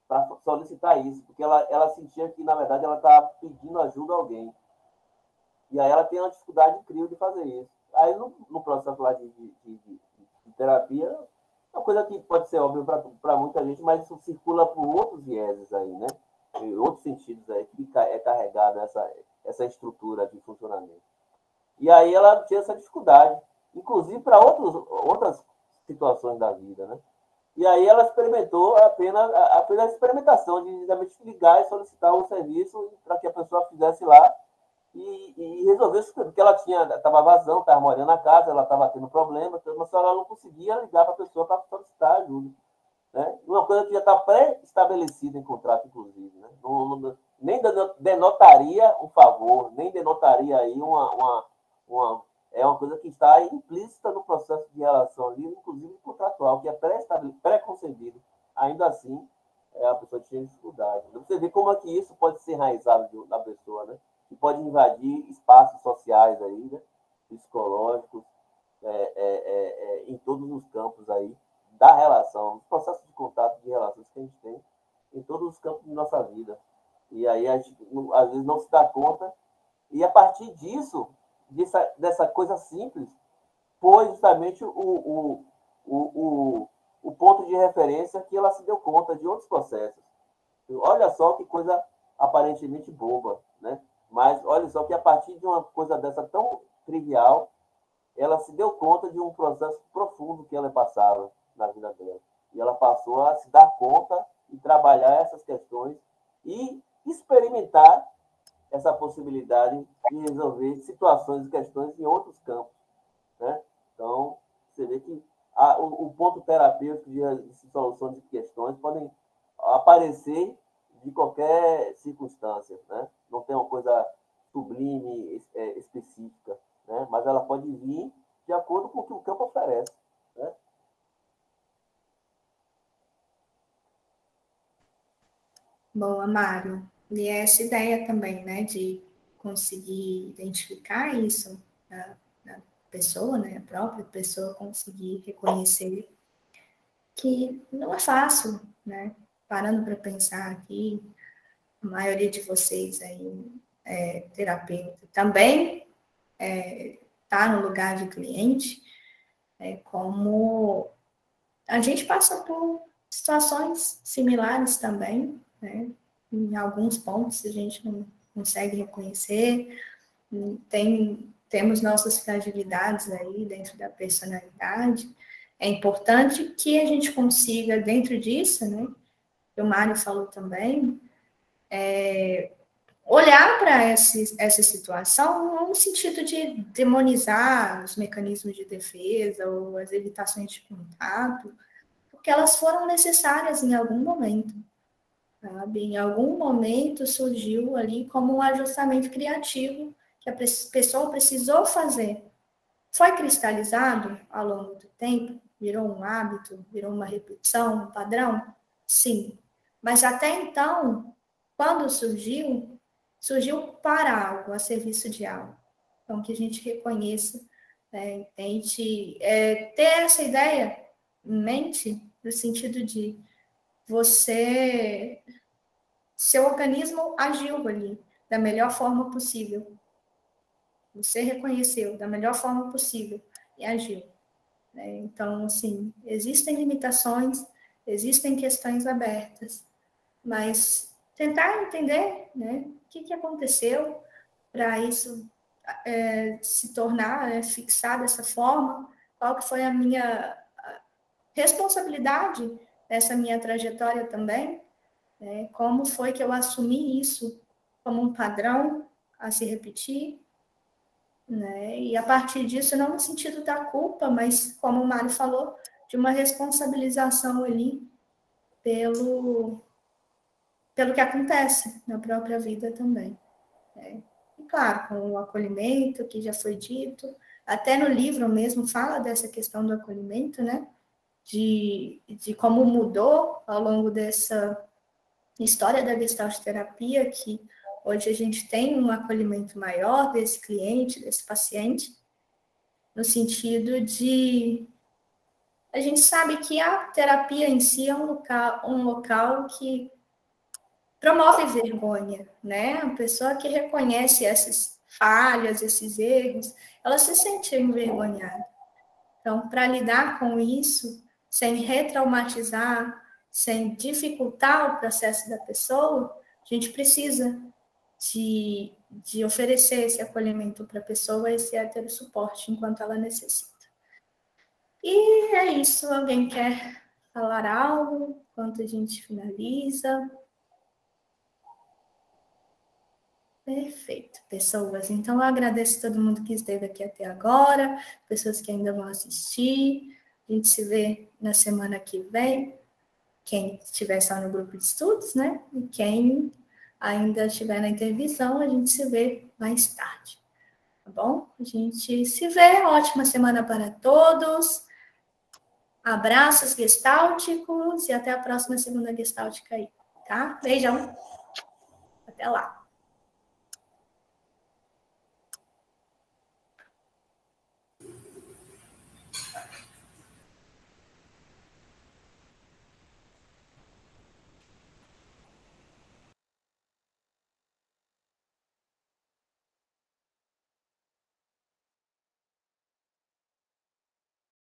para solicitar isso, porque ela sentia que, na verdade, ela estava pedindo ajuda a alguém. E aí ela tem uma dificuldade incrível de fazer isso. Aí no processo lá de terapia, é uma coisa que pode ser óbvio para muita gente, mas isso circula por outros vieses aí, né? Em outros sentidos aí, que é carregada essa estrutura de funcionamento. E aí ela tinha essa dificuldade, inclusive para outras situações da vida, né? E aí ela experimentou apenas a experimentação de realmente ligar e solicitar um serviço para que a pessoa fizesse lá e resolvesse, porque ela estava vazando, estava morando na casa, ela estava tendo problemas, mas ela não conseguia ligar para a pessoa para solicitar ajuda. Né? Uma coisa que já está pré-estabelecida em contrato, inclusive. Né? Nem denotaria um favor, nem denotaria aí é uma coisa que está implícita no processo de relação ali, inclusive contratual, que é pré-concebido. Ainda assim, a pessoa tinha dificuldade. Você vê como é que isso pode ser enraizado da pessoa, né? Que pode invadir espaços sociais aí, né? Psicológicos, em todos os campos aí da relação, os processos de contato de relações que a gente tem em todos os campos de nossa vida. E aí a gente, às vezes, não se dá conta. E a partir disso, dessa coisa simples, foi justamente o ponto de referência que ela se deu conta de outros processos. Olha só que coisa aparentemente boba, né? Mas olha só que a partir de uma coisa dessa tão trivial, ela se deu conta de um processo profundo que ela passava na vida dela. E ela passou a se dar conta e trabalhar essas questões e experimentar essa possibilidade de resolver situações e questões em outros campos. Né? Então, você vê que o ponto terapêutico de solução de questões podem aparecer de qualquer circunstância. Né? Não tem uma coisa sublime, específica, né? Mas ela pode vir de acordo com o que o campo oferece. Né? Boa, Mário. E essa ideia também, né, de conseguir identificar isso na pessoa, né, a própria pessoa conseguir reconhecer que não é fácil, né? Parando para pensar aqui, a maioria de vocês aí terapeuta também está no lugar de cliente, como a gente passa por situações similares também, né? Em alguns pontos a gente não consegue reconhecer, temos nossas fragilidades aí dentro da personalidade. É importante que a gente consiga, dentro disso, né, que o Mário falou também, olhar para essa situação não no sentido de demonizar os mecanismos de defesa ou as evitações de contato, porque elas foram necessárias em algum momento, sabe? Em algum momento surgiu ali como um ajustamento criativo que a pessoa precisou fazer. Foi cristalizado ao longo do tempo? Virou um hábito? Virou uma repetição, um padrão? Sim. Mas até então, quando surgiu para algo, a serviço de algo. Então, que a gente reconheça, tente ter essa ideia em mente, no sentido de seu organismo agiu ali da melhor forma possível. Você reconheceu da melhor forma possível e agiu. Então, assim, existem limitações, existem questões abertas, mas tentar entender, né, o que aconteceu para isso se tornar, fixar dessa forma, qual que foi a minha responsabilidade nessa minha trajetória também, como foi que eu assumi isso como um padrão a se repetir, né? E a partir disso, não no sentido da culpa, mas, como o Mário falou, de uma responsabilização ali pelo que acontece na própria vida também. E, claro, com o acolhimento, que já foi dito, até no livro mesmo fala dessa questão do acolhimento, né? De como mudou ao longo dessa história da Gestalt terapia, que hoje a gente tem um acolhimento maior desse cliente, desse paciente, no sentido de a gente sabe que a terapia em si é um local que promove vergonha, né? A pessoa que reconhece essas falhas, esses erros, ela se sente envergonhada. Então, para lidar com isso, sem retraumatizar, sem dificultar o processo da pessoa, a gente precisa de oferecer esse acolhimento para a pessoa e ter o suporte enquanto ela necessita. E é isso. Alguém quer falar algo enquanto a gente finaliza? Perfeito, pessoas. Então, eu agradeço a todo mundo que esteve aqui até agora, pessoas que ainda vão assistir. A gente se vê na semana que vem. Quem estiver só no grupo de estudos, né? E quem ainda estiver na intervisão, a gente se vê mais tarde. Tá bom? A gente se vê. Ótima semana para todos. Abraços gestálticos e até a próxima segunda gestáltica aí, tá? Beijão. Até lá.